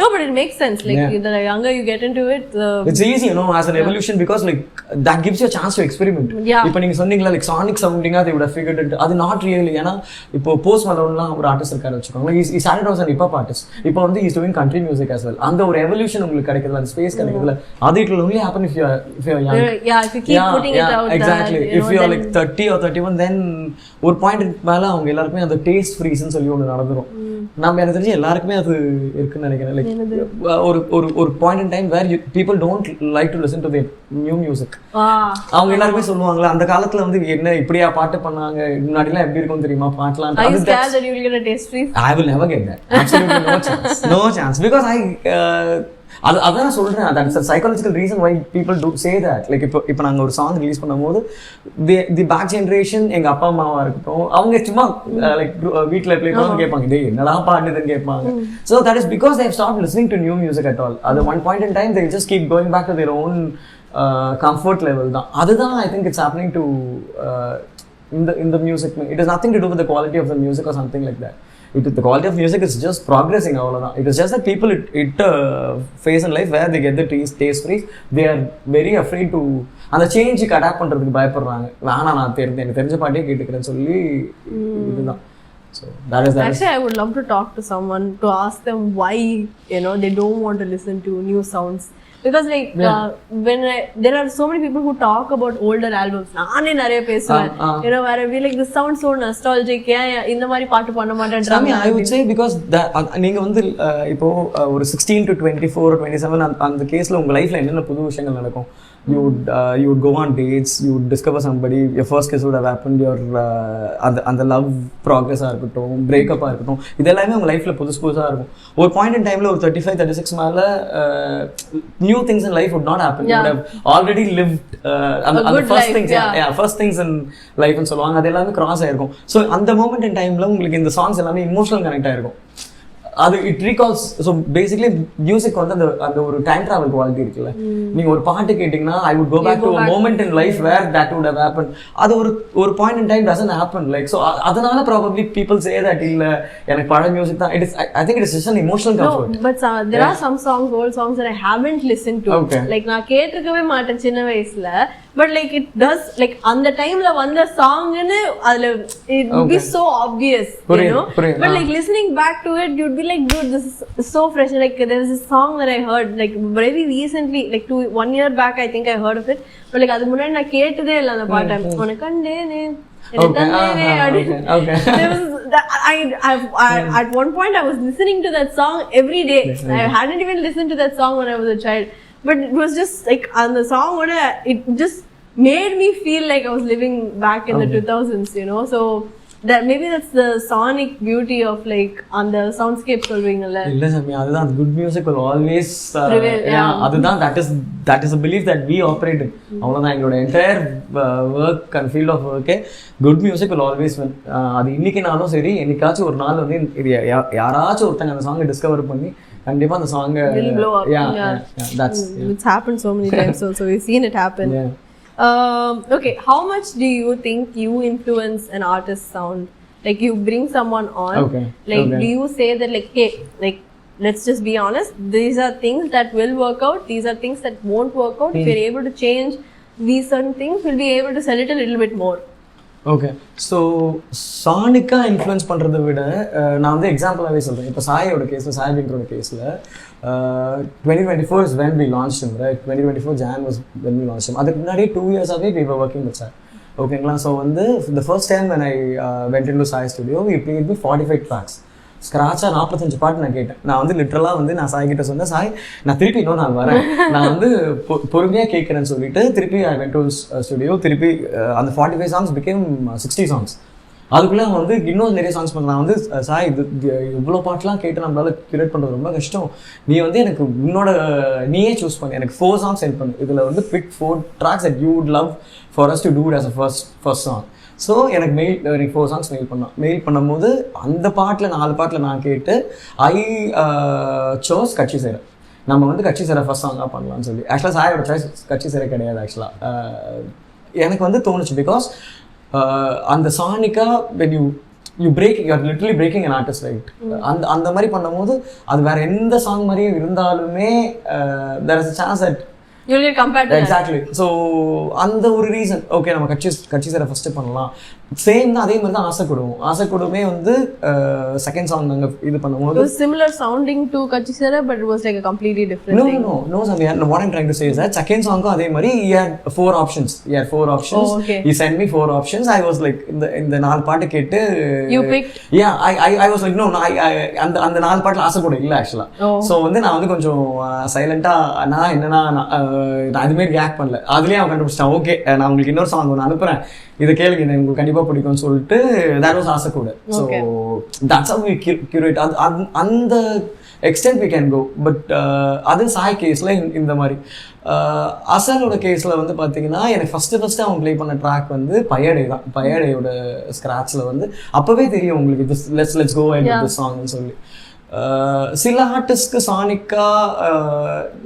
No, but it makes sense. Like the younger you get into it, it's easy, you know, as an evolution, because like that gives you a chance to experiment. இப்போ நீங்க சொன்னீங்களா like sonic sounding they would have figured it. அது not really. ஏன்னா இப்போ போஸ்ட் மலோன்லாம் ஒரு ஆர்டிஸ்ட் இருக்காரு வச்சுக்கோங்க. he started as an hip hop artist. இப்போ வந்து he is doing country music as well. அந்த ஒரு evolution உங்களுக்கு கிடைக்குதுல, அந்த ஸ்பேஸ் கிடைக்குதுல, அது it will only happen if you are young. Yeah, if you keep putting it out. Exactly. If you are like 30 or 31, then ஒரு பாயிண்ட் மேல அவங்க எல்லாருக்குமே அந்த டேஸ்ட் ஃப்ரீஸ்னு சொல்லி ஒன்று நடந்துரும். நம்ம எனக்கு தெரிஞ்சு எல்லாருக்குமே அது இருக்குன்னு நினைக்கிறேன். லைக் ஒரு point in time where people don't like to listen to the new music. அவங்க எல்லாருமே சொல்லுவாங்களா அந்த காலத்துல வந்து என்ன இப்படியா பாட்டு பண்ணாங்க, முன்னாடிலாம் எப்படி இருக்கும் தெரியுமா பாட்டலாம். I will never get that. Absolutely no chance because அதான் சொல்றேன். that's a psychological reason why people do say that. like இப்போ நாங்க ஒரு சாங் ரிலீஸ் பண்ணும்போது தி பேக் ஜெனரேஷன் எங்க அப்பா அம்மாவா இருக்கட்டும், அவங்க சும்மா லைக் வீட்ல ப்ளே பண்ணி கேட்பாங்க, டேய் என்னடா பாடுதுன்னு கேட்பாங்க. so that is because they have stopped listening to new music at all. at one point in time they just keep going back to their own comfort level. தான் அதுதான் I think it's happening to in the music. It has nothing to do with the quality of the music or something like that. The quality of music is just progressing. It is just that people hit a phase in life where they get the taste free. They are very afraid to அந்த சேஞ்சுக்கு அடாப்ட் பண்றதுக்கு பயப்படுறாங்க. வேணா நான் எனக்கு தெரிஞ்ச பாட்டே கேட்டுக்கிறேன்னு சொல்லி இதுதான். So that is actually I would love to talk to someone to ask them why, you know, they don't want to listen to new sounds. Because like when there are so many people who talk about older albums. நானே நிறைய பேசுவேன், you know, where I feel like this sounds so nostalgic. இந்த மாதிரி பாட்டு பண்ண மாட்டேன்றாங்க. I would say because நீங்க வந்து இப்போ ஒரு 16 to 24 27 அந்த கேஸ்ல உங்க லைஃப்ல என்னென்ன புது விஷயங்கள் நடக்கும். You would go on dates, you would discover somebody, your first kiss would have happened, your அந்த love progress ஆ இருக்கட்டும், breakup ஆ இருக்கட்டும், இதெல்லாமே உங்க லைஃப்ல புதுசா இருக்கும். ஒரு பாயிண்ட் இன் டைம்ல ஒரு 35 36 மேல new things in life would not happen. You would have already lived the first things. First things in life ன்னு சொல்லுவாங்க, அது எல்லாமே கிராஸ் ஆயிருக்கும். ஸோ அந்த மூமெண்ட் இன் டைம்ல உங்களுக்கு இந்த சாங்ஸ் எல்லாமே இமோஷனல் கனெக்ட் ஆயிருக்கும். அது it recalls. So basically music வந்து அந்த ஒரு டைம் டிராவல் குவாலிட்டி இருக்குல்ல. நீங்க ஒரு பாட்டு கேட்டீங்கன்னா I would go back to a moment in life where that would have happened. அது ஒரு point in time doesn't happen. like so அதனால probably people say that இல்ல எனக்கு பழைய மியூசிக் தான். I think it is just an emotional comfort. No, but there are some songs, old songs that I haven't listened to. like நான் கேட்டிருக்கவே மாட்டேன் சின்ன வயசுல. but like it does, like அந்த டைம்ல வந்த சாங்னு அதுல it would be so obvious, you know. but like listening back to it, you'd be like, dude, this is so fresh. like there was this song that I heard like very recently, like 1 year back I think I heard of it. but like அது முன்னாடி நான் கேட்டதே இல்ல அந்த பாட்டு. உனக்கு கண்டேனே at one point I was listening to that song every day. I hadn't even listened to that song when I was a child, but it was just like on the song it just made me feel like I was living back in the 2000s, you know. so that maybe that's the sonic beauty of like on the soundscape solvingala. illa sami adha good music will always adha that is a belief that we operate in. avladha engaloda entire work and field of work good music will always win. adu inniki naalum seri enikachu or naal vandu yaarachu orthanga அந்த song discover பண்ணி கண்டிப்பா அந்த song will blow up. That's it's happened so many times also. we've seen it happen. Okay, how much do you think you influence an artist's sound? like you bring someone on, do you say that like, hey, like let's just be honest, these are things that will work out, these are things that won't work out. if you're able to change these certain things, we'll be able to sell it a little bit more. Okay. So சானிக்காக இன்ஃப்ளூயன்ஸ் பண்ணுறதை விட நான் வந்து எக்ஸாம்பிளாகவே சொல்கிறேன். இப்போ சாயோட கேஸில், சாய் அபியங்கரோட கேஸில் 2024 is when we launched him, right? 2024 Jan was when we launched him. அதுக்கு முன்னாடி 2 years-ஆகவே we were working with Sai. ஓகேங்களா. ஸோ வந்து the first time when I went into Sai studio, we played with 45 tracks. ஸ்க்ராட்சாக 45 பாட்டு நான் கேட்டேன். நான் வந்து லிட்டரலாக வந்து நான் சாய் கிட்ட சொன்னேன், சாய் நான் திருப்பி இன்னும் நான் வரேன், நான் வந்து பொறுமையாக கேட்குறேன்னு சொல்லிட்டு திருப்பி ஐ வென்ட் டு ஸ்டுடியோ. திருப்பி அந்த 45 songs became 60 songs. அதுக்குள்ளே அவன் வந்து இன்னும் நிறைய சாங்ஸ் பண்ணுறான். நான் வந்து சாய் இது இவ்வளோ பாட்டெலாம் கேட்டு நம்மளால கியூரேட் பண்ணுறது ரொம்ப கஷ்டம், நீ வந்து எனக்கு உன்னோட நீயே சூஸ் பண்ணு, எனக்கு 4 songs சென்ட் பண்ணு, இதில் வந்து big 4 tracks that you would love for us to do it as a first song. So எனக்கு எனக்கு 4 songs மெயில் பண்ணும்போது அந்த பாட்டில் 4 பாட்டில் நான் கேட்டு ஐ சோஸ் கட்சி சேர. நம்ம வந்து கட்சி சேர ஃபர்ஸ்ட் சாங்காக பண்ணலாம்னு சொல்லி. ஆக்சுவலாக சாயோட சாய்ஸ் கட்சி சேர கிடையாது. ஆக்சுவலாக எனக்கு வந்து தோணுச்சு பிகாஸ் அந்த சானிக்கா when you break, you are literally breaking an artist, right? அந்த மாதிரி பண்ணும்போது அது வேற எந்த சாங் மாதிரியும் இருந்தாலுமே there is a chance that you'll get compared to exactly that. So அந்த ஒரு ரீசன் ஓகே நம்ம கட்சி சேர ஃபர்ஸ்ட் பண்ணலாம். சேம் தான், அதே மாதிரி தான் ஆசைக்கூடமே வந்து செகண்ட் சாங் நாங்கள் இது பண்ணும்போது similar sounding to Katchi Sera, but it was like a completely different thing. No Samya, what I'm trying to say is that second song அதே மாதிரி he had 4 options. Oh, okay. He sent me 4 options. I was like இந்த 4 பாட்டு கேட்டு you picked. Yeah, I was like no அந்த 4 பாட்டுல ஆசைக்கூட இல்ல ஆக்சுவலா. ஸோ வந்து நான் வந்து கொஞ்சம் சைலண்டா நான் என்னன்னா நான் அதுமாரி ரியாக்ட் பண்ணல. அதுலேயே அவன் கண்டுபிடிச்சிட்டான். ஓகே நான் உங்களுக்கு இன்னொரு சாங் ஒன்று அனுப்புறேன், இதை கேளுங்க, உங்களுக்கு கண்டிப்பாக பிடிக்கும்னு சொல்லிட்டு that was ஆசைக்கூட. So that's how we curate. அந்த extent we can go. But அது சாய் கேஸில் இந்த மாதிரி. அசலோட கேஸில் வந்து பார்த்தீங்கன்னா எனக்கு ஃபஸ்ட்டு அவன் ப்ளே பண்ண ட்ராக் வந்து பையடே தான். பையடேயோட ஸ்க்ராட்சில் வந்து அப்போவே தெரியும் உங்களுக்கு லெட்ஸ் கோ அண்ட் திஸ் சாங்னு சொல்லி. சில ஆர்டிஸ்ட்க்கு சானிக்கா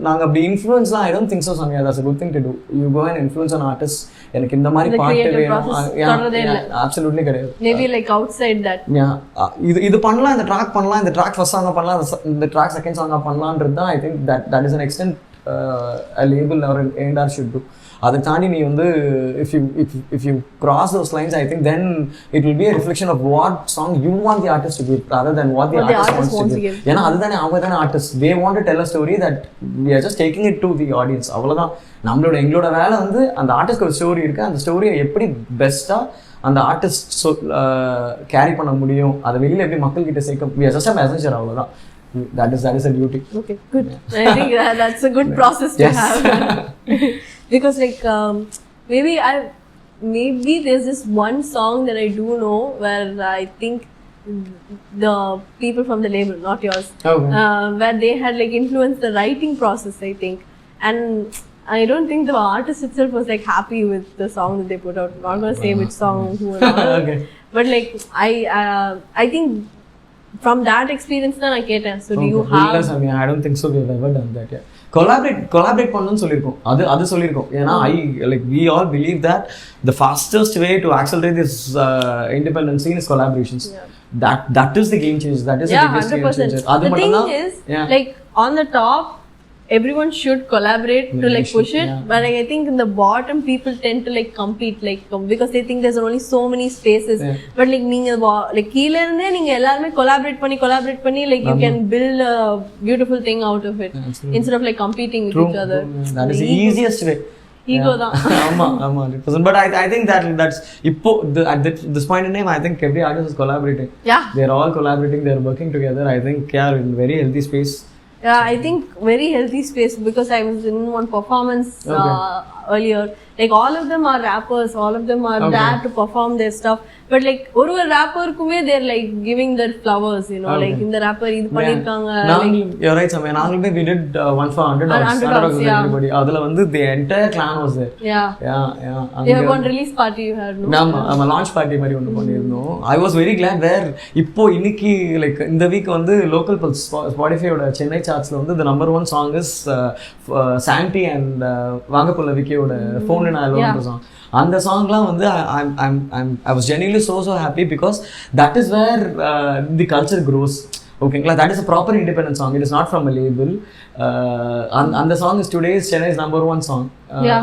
நாங்கள் அப்படி இன்ஃப்ளூயன்ஸ்லாம் ஐ டோன்ட் திங்க் ஸோ சாமி. that's a good thing to do. You go and influence an artist. எனக்கு இந்த மாதிரி பாட்டு வேணும் absolutely கிடையாது. Maybe like outside that. இது பண்ணலாம், இந்த ட்ராக் பண்ணலாம், இந்த ட்ராக் ஃபர்ஸ்ட் சாங்காக பண்ணலாம், இந்த ட்ராக் செகண்ட் சாங்காக பண்ணலான்றது தான் I think that is an extent a label or an A&R should do. அதை தாண்டி நீ வந்து if you cross those lines, I think then it will be a reflection of what song you want the artist to give rather than what the artist wants to give. ஏன்னா அதுதானே அவங்க தானே artist. they want to tell a story that we are just taking it to the audience. அவ்வளோதான் எங்களோட வேலை வந்து அந்த ஆர்டிஸ்ட்க்கு ஒரு ஸ்டோரி இருக்குது, அந்த ஸ்டோரியை எப்படி பெஸ்ட்டாக அந்த ஆர்டிஸ்ட் கேரி பண்ண முடியும், அதை வெளியில் எப்படி மக்கள்கிட்ட சேர்க்க. we are just a messenger. அவ்வளோதான். that is a duty. Okay, good. I think that's a good process to have. Because like maybe there's this one song that I do know where I think the people from the label, not yours, where they had like influenced the writing process, I think, and I don't think the artist itself was like happy with the song that they put out. I'm not gonna say which song, who and all. Okay. But like I think from that experience then I get. So do you have? I don't think so. We have ever done that. Yeah. Collaborate பண்ணனும்னு சொல்லிருக்கோம். அது சொல்லிருக்கோம். ஏன்னா we all believe that the fastest way to accelerate this independent scene is collaborations. Yeah. That is the game changer. That is the biggest 100%. Game changer. The thing is like on the top everyone should collaborate to like push it, but like, I think in the bottom people tend to like compete like because they think there's only so many spaces. But like நீங்க like கீழ இருந்தே நீங்க எல்லாரும் collaborate பண்ணி like you can build a beautiful thing out of it instead of like competing with each other. That is the easiest way. Ego தான். ஆமா 100%. But I think that's இப்போ at this point in time I think every artist is collaborating. Yeah, they're all collaborating, they're working together. I think in very healthy space. Yeah, I think very healthy space because I was in one performance earlier. Like all of them are rappers, all of them are there to perform their stuff. But like ஒரு rapper kume they're like giving their flowers, you know, like இந்த rapper இது பண்ணிருக்காங்க. You're right, Samaya. நாங்களுமே we did one for $100 everybody. அதுல வந்து the entire clan was there. Yeah. You have one release party you had, no? நம்ம launch party மாதிரி ஒன்னு பண்ணிருந்தோம். I was very glad there. இப்போ இன்னைக்கு like இந்த week வந்து local Spotify ஓட சென்னை chartsல வந்து the number 1 song is Santi and வாங்கப்புள்ள விக்கியோட phone in alone song. அந்த சாங்லாம் வந்து I was genuinely so happy because that is where the culture grows. ஓகேங்களா, that is a proper independent song. It is not from a label. அந்த song is today's Chennai's number 1 song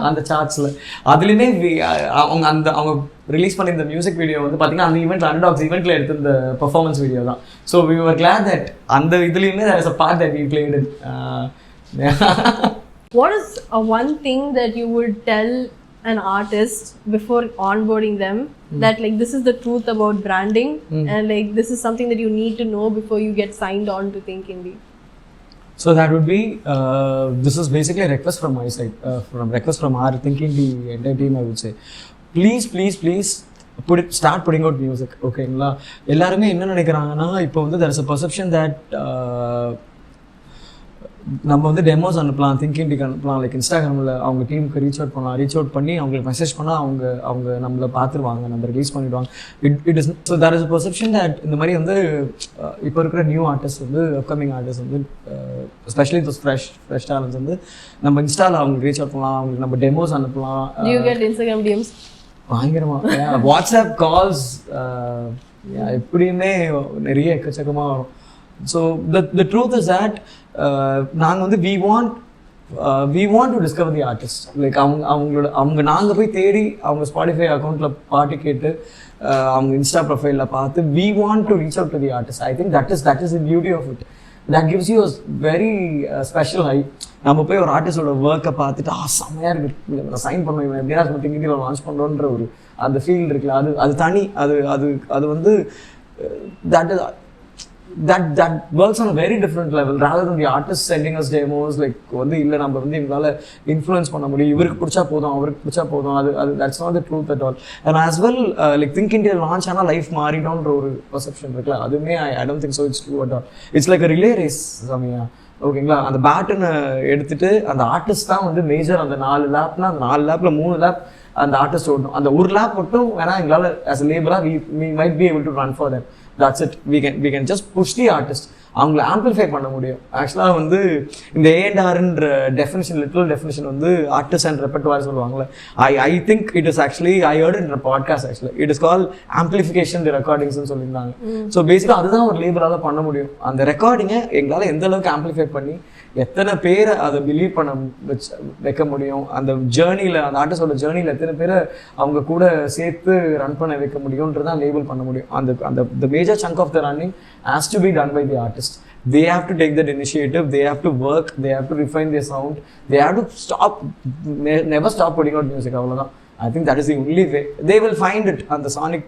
அந்த chartsல. அதுலயுமே அவங்க ரிலீஸ் பண்ணி இந்த மியூசிக் வீடியோ வந்து பாத்தீங்கன்னா அந்த ஈவென்ட் அண்டர்டாக்ஸ் ஈவென்ட்ல எடுத்த இந்த பெர்ஃபார்மன்ஸ் வீடியோ தான். So we were glad that அந்த இதுலயுமே there is a part that we played in. What is one thing that you would tell an artist before onboarding them that like this is the truth about branding and like this is something that you need to know before you get signed on to Think Indie? So that would be this is basically a request from my side, request from our Think Indie entire team. I would say please start putting out music. ஓகேங்களா? எல்லாருமே என்ன நினைக்கிறாங்கன்னா இப்போ வந்து there is a perception that நம்ம வந்து டெமோஸ் அனுப்பலாம், திங்கிண்டிக்கு அனுப்பலாம், லைக் இன்ஸ்டாகிராமில் அவங்க டீமுக்கு ரீச் அவுட் பண்ணி அவங்களுக்கு மெசேஜ் பண்ணால் அவங்க நம்மளை பார்த்துருவாங்க, நம்ம ரிலீஸ் பண்ணிவிடுவாங்க. It is so there is a perception that இந்த மாதிரி வந்து இப்போ இருக்கிற நியூ ஆர்டிஸ்ட் வந்து அப்கமிங் ஆர்டிஸ்ட் வந்து எஸ்பெஷலி தோஸ் ஃப்ரெஷ் டேலண்ட்ஸ் வந்து நம்ம இன்ஸ்டாவில் அவங்களுக்கு ரீச் அவுட் பண்ணலாம், அவங்களுக்கு நம்ம டெமோஸ் அனுப்பலாம். இன்ஸ்டாகிராம் டிஎம்ஸ் பயங்கரமாக, வாட்ஸ்அப் கால்ஸ் எப்படியுமே நிறைய எக்கச்சக்கமாக வரும். So the truth is that நாங்கள் வந்து we want to discover the artist. Like அவங்க நாங்கள் போய் தேடி அவங்க ஸ்பாட்டிஃபை அக்கௌண்ட்டில் பாட்டு கேட்டு அவங்க இன்ஸ்டா ப்ரொஃபைலில் பார்த்து we want to reach out to the artist. I think that is the beauty of it. That gives you a very special high. நம்ம போய் ஒரு ஆர்டிஸ்டோட ஒர்க்கை பார்த்துட்டு செம்மையாக இருக்குது, சைன் பண்ணுவோம், எப்படியா திங்கிட்டு லான்ச் பண்ணுறோன்ற ஒரு அந்த ஃபீல் இருக்குல்ல, அது தனி. அது வந்து that works on a very different level rather than the artist sending us demos. like வந்து இல்லை நம்ம வந்து எங்களால் இன்ஃப்ளூயன்ஸ் பண்ண முடியும், இவருக்கு பிடிச்சா போதும், அவருக்கு பிடிச்சா போதும். அது that's not the truth at all. And as well like think India launch ஆனால் லைஃப் மாறிடும்ன்ற ஒரு பர்செப்ஷன் இருக்குல்ல, அதுவுமே I don't think so it's true at all. It's like a relay race சமயா. ஓகேங்களா? அந்த பேட்டனை எடுத்துட்டு அந்த ஆர்டிஸ்ட் தான் வந்து மேஜர். அந்த 4 லேப்னா அந்த 4 லேப்பில் 3 லேப் அந்த ஆர்டிஸ்ட் ஓடணும். அந்த ஒரு லேப் மட்டும் வேணா எங்களால் as a laborer we might be able to run for them. That's it. We can just push the artist. அவங்களை ஆம்பிளிஃபை பண்ண முடியும். ஆக்சுவலாக வந்து இந்த A&Rன்ற டெஃபினிஷன், லிட்டரல் டெஃபினிஷன் வந்து ஆர்டிஸ்ட் அண்ட் ரெப்பர்டுவார் சொல்லுவாங்கல்ல. I think it is actually I heard in podcast actually it is call amplification the ரெக்கார்டிங்ஸ்னு சொல்லியிருந்தாங்க. ஸோ பேசிக்காக அதுதான் ஒரு லேபரால் பண்ண முடியும். அந்த ரெக்கார்டிங்கை எங்களால் எந்த அளவுக்கு ஆம்பிளிஃபை பண்ணி எத்தனை பேரை அதை பிலீவ் பண்ண வைக்க முடியும், அந்த ஜேர்னியில் அந்த ஆர்டிஸ்டோட ஜேர்னியில் எத்தனை பேரை அவங்க கூட சேர்த்து ரன் பண்ண வைக்க முடியும்ன்றதான் லேபிள் பண்ண முடியும். அந்த major chunk of the running has to be done by the artist. They have to take that initiative, they have to work, they have to refine their sound, they have to never stop putting out music. அவ்வளோதான். I think that is the only way. They will find it on the sonic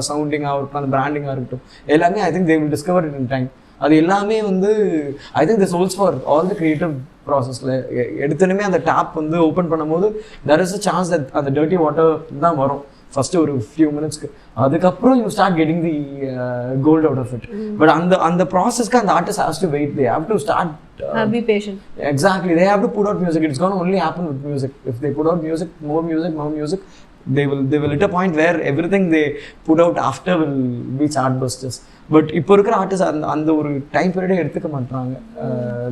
sounding out, on the branding இருக்கட்டும், எல்லாமே I think they will discover it in time. அது எல்லாமே வந்து I think this holds for all the creative processல. எடுத்தனுமே அந்த டேப் வந்து ஓப்பன் பண்ணும்போது there is a chance that அந்த dirty water தான் வரும் ஃபர்ஸ்ட் ஒரு ஃபியூ மினிட்ஸ்க்கு. அதுக்கப்புறம் you start getting the gold out of it. But அந்த ப்ராசஸ்க்கு அந்த artist has to wait. They have to start be patient. Exactly. They have to put out music. It's going to only happen with music. If they put out more music, they will hit a point where everything they put out after will be chartbusters. But இப்போ இருக்கிற ஆர்டிஸ்ட் அந்த ஒரு டைம் பீரியடே எடுத்துக்க மாட்டாங்க.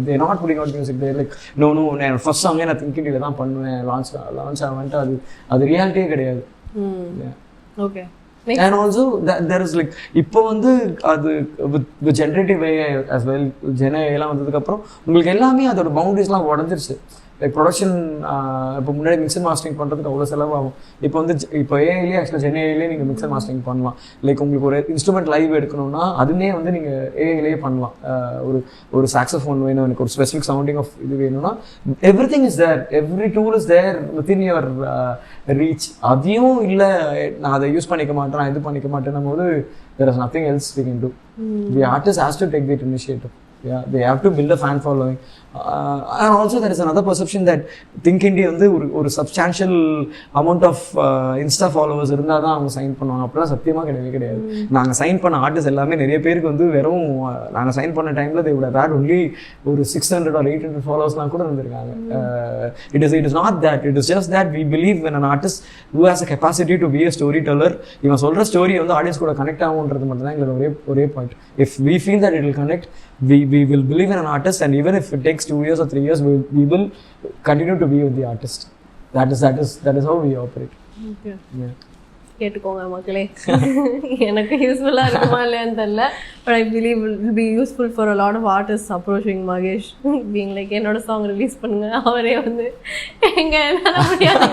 they not putting out music. they like no நான் ஃபர்ஸ்ட் சாங்கே நான் திங்கிங்கில் தான் பண்ணுவேன், லான்ச் ஆகன்ட்டு அது ரியாலிட்டியே கிடையாது. Okay. And also there is like இப்போ வந்து அது with generative AI as well, Gen AI எல்லாம் வந்ததுக்கு அப்புறம் உங்களுக்கு எல்லாமே அதோட பவுண்டரிஸ்லாம் உடஞ்சிருச்சு. லைக் ப்ரொடக்ஷன் இப்போ முன்னாடி மிக்சர் மாஸ்டரிங் பண்ணுறதுக்கு அவ்வளோ செலவாகும். இப்போ ஏஐலேயே ஆக்சுவலாக Gen AI-லேயே நீங்கள் மிக்சர் மாஸ்டரிங் பண்ணலாம். லைக் உங்களுக்கு ஒரு இன்ஸ்ட்ருமெண்ட் லைவ் எடுக்கணும்னா அதுமே வந்து நீங்கள் ஏஐலேயே பண்ணலாம். ஒரு சாக்ஸோஃபோன் வேணும், எனக்கு ஒரு ஸ்பெசிஃபிக் சவுண்டிங் ஆஃப் இது வேணும்னா everything is there, every tool is there within your reach. அதையும் இல்லை நான் அதை யூஸ் பண்ணிக்க மாட்டேன், இது பண்ணிக்க மாட்டேன்னும் போது there is nothing else we can do. The artist has to take that initiative. Yeah, they have to build a fan following. And also there is another perception that Think India வந்து ஒரு substantial amount of Insta followers இருந்தால் தான் அவங்க சைன் பண்ணுவாங்க. அப்படிலாம் சத்தியமாக கிடையாது. நாங்கள் சைன் பண்ண ஆர்டிஸ்ட் எல்லாமே நிறைய பேருக்கு வந்து வெறும் நாங்கள் சைன் பண்ண டைமில் they would have had only ஒரு 600 or 800 ஃபாலோவர்ஸ்லாம் கூட இருந்திருக்காங்க. It is not that. It is just that we believe when an artist who has a capacity to be a storyteller, இவன் சொல்கிற ஸ்டோரி வந்து ஆடியன்ஸ் கூட கனெக்ட் ஆகுன்றது மட்டும் தான் எங்களோட ஒரே point. If we feel that it will connect, we will believe in an artist, and even if it takes 2 years or 3 years, we will continue to be with the artist. That is how we operate. Okay. Yeah. கேட்டுக்கோங்க மக்களே, எனக்கு யூஸ்ஃபுல்லாக இருக்குமா இல்லையான்னு தெரியல. But I believe it will be useful for a lot of artist approaching Mahesh, being like என்னோட சாங் ரிலீஸ் பண்ணுங்க. அவரே வந்து எங்க என்னால் முடியாது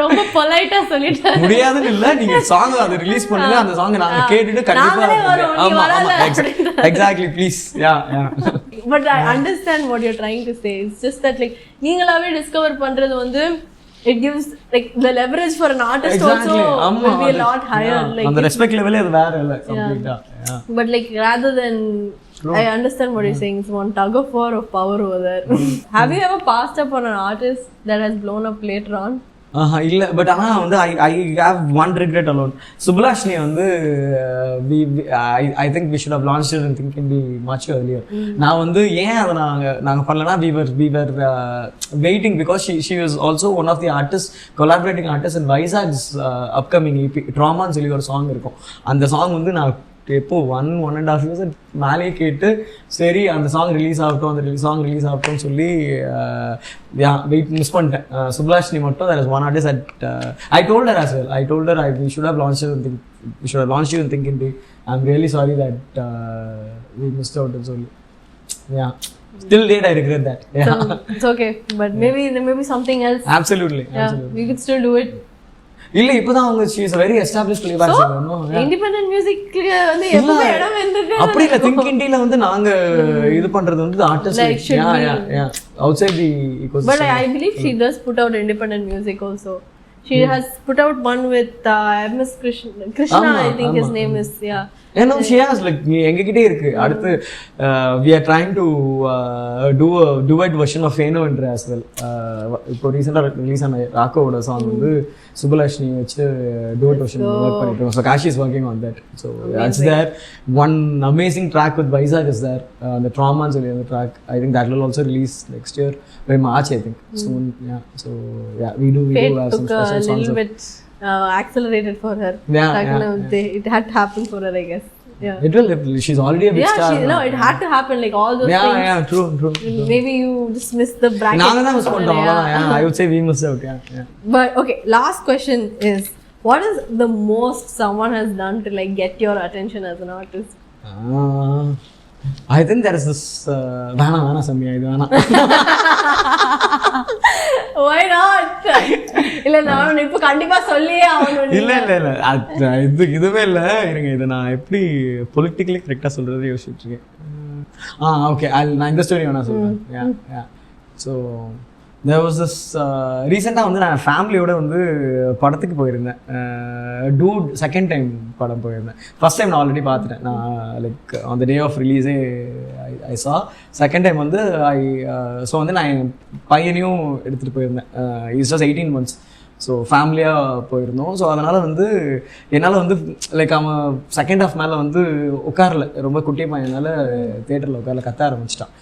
ரொம்ப பொலைட்டாக சொல்லிட்டாரு. முடியாதுன்னு இல்லை, நீங்கள் சாங் அதை ரிலீஸ் பண்ணுங்க, அந்த சாங் நாங்கள் கேட்டுட்டு கண்டிப்பாக exactly please. But I understand what you trying to say. It's just that like நீங்களாவே டிஸ்கவர் பண்ணுறது வந்து it gives like the leverage for an artist. Exactly. Also will be a lot higher. Yeah. Like the respect level is there complete. Yeah. But like rather than I understand what you're saying, it's one tug of war of power over there. Have you ever passed up on an artist that has blown up later on? இல்ல பட் ஆனா வந்து I have one regret alone. Subulashni வந்து I think we should have launched it in Think Indie much earlier. நான் வந்து ஏன் அதை நாங்க பண்ணலனா we were waiting because she was also one of the artists, collaborating artists in Vizag's upcoming EP Trauma ன்னு சொல்லி ஒரு சாங் இருக்கும். அந்த சாங் வந்து நான் எப்போ 1.5 years மேலேயே கேட்டு சரி அந்த சாங் ரிலீஸ் ஆகட்டும் அந்த சாங் ரிலீஸ் ஆகட்டும்னு சொல்லி வெயிட் மிஸ் பண்ணிட்டேன். சுப்லாஷினி மட்டும் there is one artist that I told her as well. I told her we should have launched you in Think Indie. I'm really sorry that we missed out and so yeah. Till date I regret that. Yeah. So, it's okay, but maybe there may be something else. Absolutely. We could still do it. இல்ல இப்போதான் அவங்க she is a very established playback singer. No, independent music வந்து எப்பவே இடம் வந்திருக்கு. அப்படி இல்ல Think Indie-ல வந்து நாங்க இது பண்றது வந்து artist outside the ecosystem. But I believe she does put out independent music also. She has put out one with MS Krishna I think his name is. No, she has like எங்க கிட்டே இருக்கு. அடுத்து we are trying to do a duet version of Feno and as well. இப்போ ரீசெண்டா ரிலீஸ் ஆன ராகோவோட சாங் வந்து சுபலக்ஷ்மி வச்சு duet version work பண்ணிட்டோம். So Kashi is working on that. So that's there. One amazing track with Vizag is there. The Trauma ன்னு சொல்லி அந்த track. I think that will also release next year by March I think. Soon. Yeah. So yeah, we do have some special songs. A little bit accelerated for her. It had to happen for her, I guess. Yeah. It will. She's already a big star. It had to happen. Like all those things. Yeah, true. Maybe you just missed the bracket. Naanga miss panntom. Yeah, I would say we missed out. Yeah. But okay, last question is, what is the most someone has done to like get your attention as an artist? I think there is this vana samya idu vana. Why not? இல்ல நான் இப்ப கண்டிப்பா சொல்லியே ஆகணும். இல்ல இதுவே இல்ல. இருங்க இத நான் எப்படி பொலிட்டிக்கலி கரெக்ட்டா சொல்றது யோசிச்சிட்டு இருக்கேன். ஓகே நான் இந்த ஸ்டோரி வேணா சொல்றேன். So there was this ரீசெண்டாக வந்து நான் ஃபேமிலியோட வந்து படத்துக்கு போயிருந்தேன். டூட் செகண்ட் டைம் படம் போயிருந்தேன். ஃபர்ஸ்ட் டைம் நான் ஆல்ரெடி பார்த்துட்டேன். நான் like on the day of ரிலீஸே ஐ சா. செகண்ட் டைம் வந்து ஸோ வந்து நான் என் பையனையும் எடுத்துகிட்டு போயிருந்தேன். Is just 18 months. ஸோ ஃபேமிலியாக போயிருந்தோம். ஸோ அதனால் வந்து என்னால் வந்து லைக் அவன் செகண்ட் ஹாஃப் மேலே வந்து உட்காரல. ரொம்ப குட்டி பையனால் தேட்டரில் உட்காரல, கத்த ஆரம்பிச்சிட்டான்.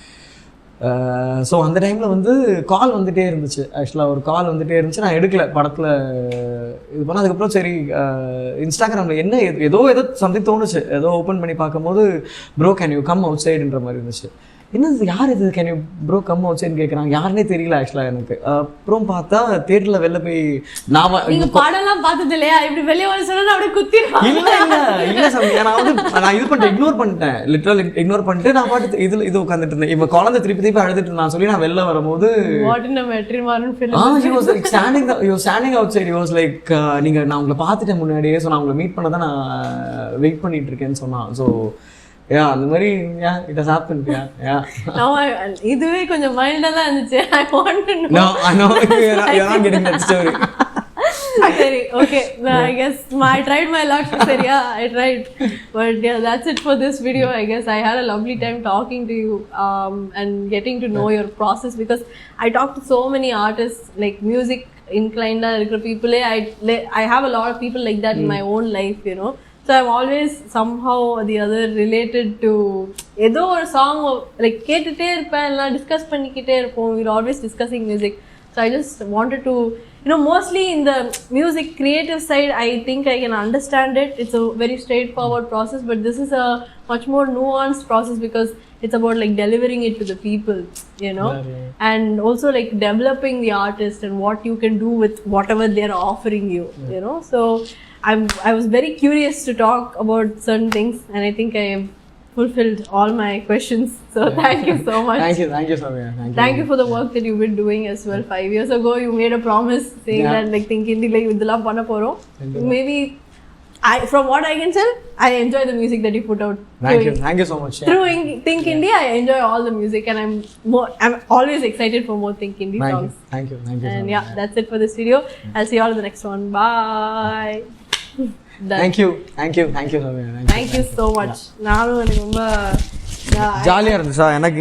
ஸோ அந்த டைமில் வந்து கால் வந்துகிட்டே இருந்துச்சு. ஆக்சுவலாக ஒரு கால் வந்துகிட்டே இருந்துச்சு. நான் எடுக்கல படத்தில் இது பண்ண. அதுக்கப்புறம் சரி இன்ஸ்டாகிராமில் என்ன ஏதோ சம்திங் தோணுச்சு. ஏதோ ஓப்பன் பண்ணி பார்க்கும்போது bro can you come out சைடுன்ற மாதிரி இருந்துச்சு. என்னது யார் இது can you bro come out சைடுன்னு கேட்குறாங்க. யாருன்னே தெரியல ஆக்சுவலாக எனக்கு. அப்புறம் பார்த்தா தேட்டரில் வெளில போய் நான் படம்லாம் பார்த்தது இல்லையா, இப்படி வெளியே வர சொன்னா அப்படியே குத்தி இல்லை சாமி. நான் வந்து நான் இது பண்ணிட்டேன், இக்னோர் பண்ணிட்டேன். லிட்டரல் இக்னோர் பண்ணிட்டு நான் பாட்டு இது உட்காந்துட்டு இருந்தேன். இப்போ குழந்தை திருப்பி அழுதுட்டு நான் சொல்லி நான் வெளில வரும்போது standing out side was like நீங்க நான் உங்களை பார்த்துட்டேன் முன்னாடியே. ஸோ நான் உங்களை மீட் பண்ண தான் நான் வெயிட் பண்ணிட்டு இருக்கேன்னு சொன்னான். ஸோ அந்த மாதிரி it has happened. இதுவே கொஞ்சம் மைல்டா தான் இருந்துச்சு. I want to know. No, I know you're not getting that story. Sorry, okay. I guess I tried my luck. Sorry, I tried. But that's it for this video. I guess I had a lovely time talking to you and getting to know your process, because I talked to so many artists, like music inclined people. I have a lot of people like that in my own life, you know. So I'm always somehow or the other related to ஏதோ ஒரு சாங் லைக் கேட்டுட்டே இருப்பேன், எல்லாம் டிஸ்கஸ் பண்ணிக்கிட்டே இருப்போம். we're always discussing music. So I just wanted to, you know, mostly in the music creative side, I think I can understand it. It's a very straightforward process, but this is a much more nuanced process because it's about like delivering it to the people, you know. And also like developing the artist and what you can do with whatever they're offering you, you know. So I was very curious to talk about certain things, and I think I have fulfilled all my questions. So thank you so much. Thank you Samya. Thank you for the work that you've been doing as well. 5 years ago you made a promise saying that like Think Indie like idella panna porom. Maybe from what I can tell, I enjoy the music that you put out. Thank you so much. Through Think Indie, I enjoy all the music, and I'm always excited for more Think Indie songs. Thank you. And that's it for this video. I'll see you all in the next one. Bye. Thank you Samya. Thank you so much. நானும் எனக்கு ரொம்ப ஜாலியா இருந்துச்சா எனக்கு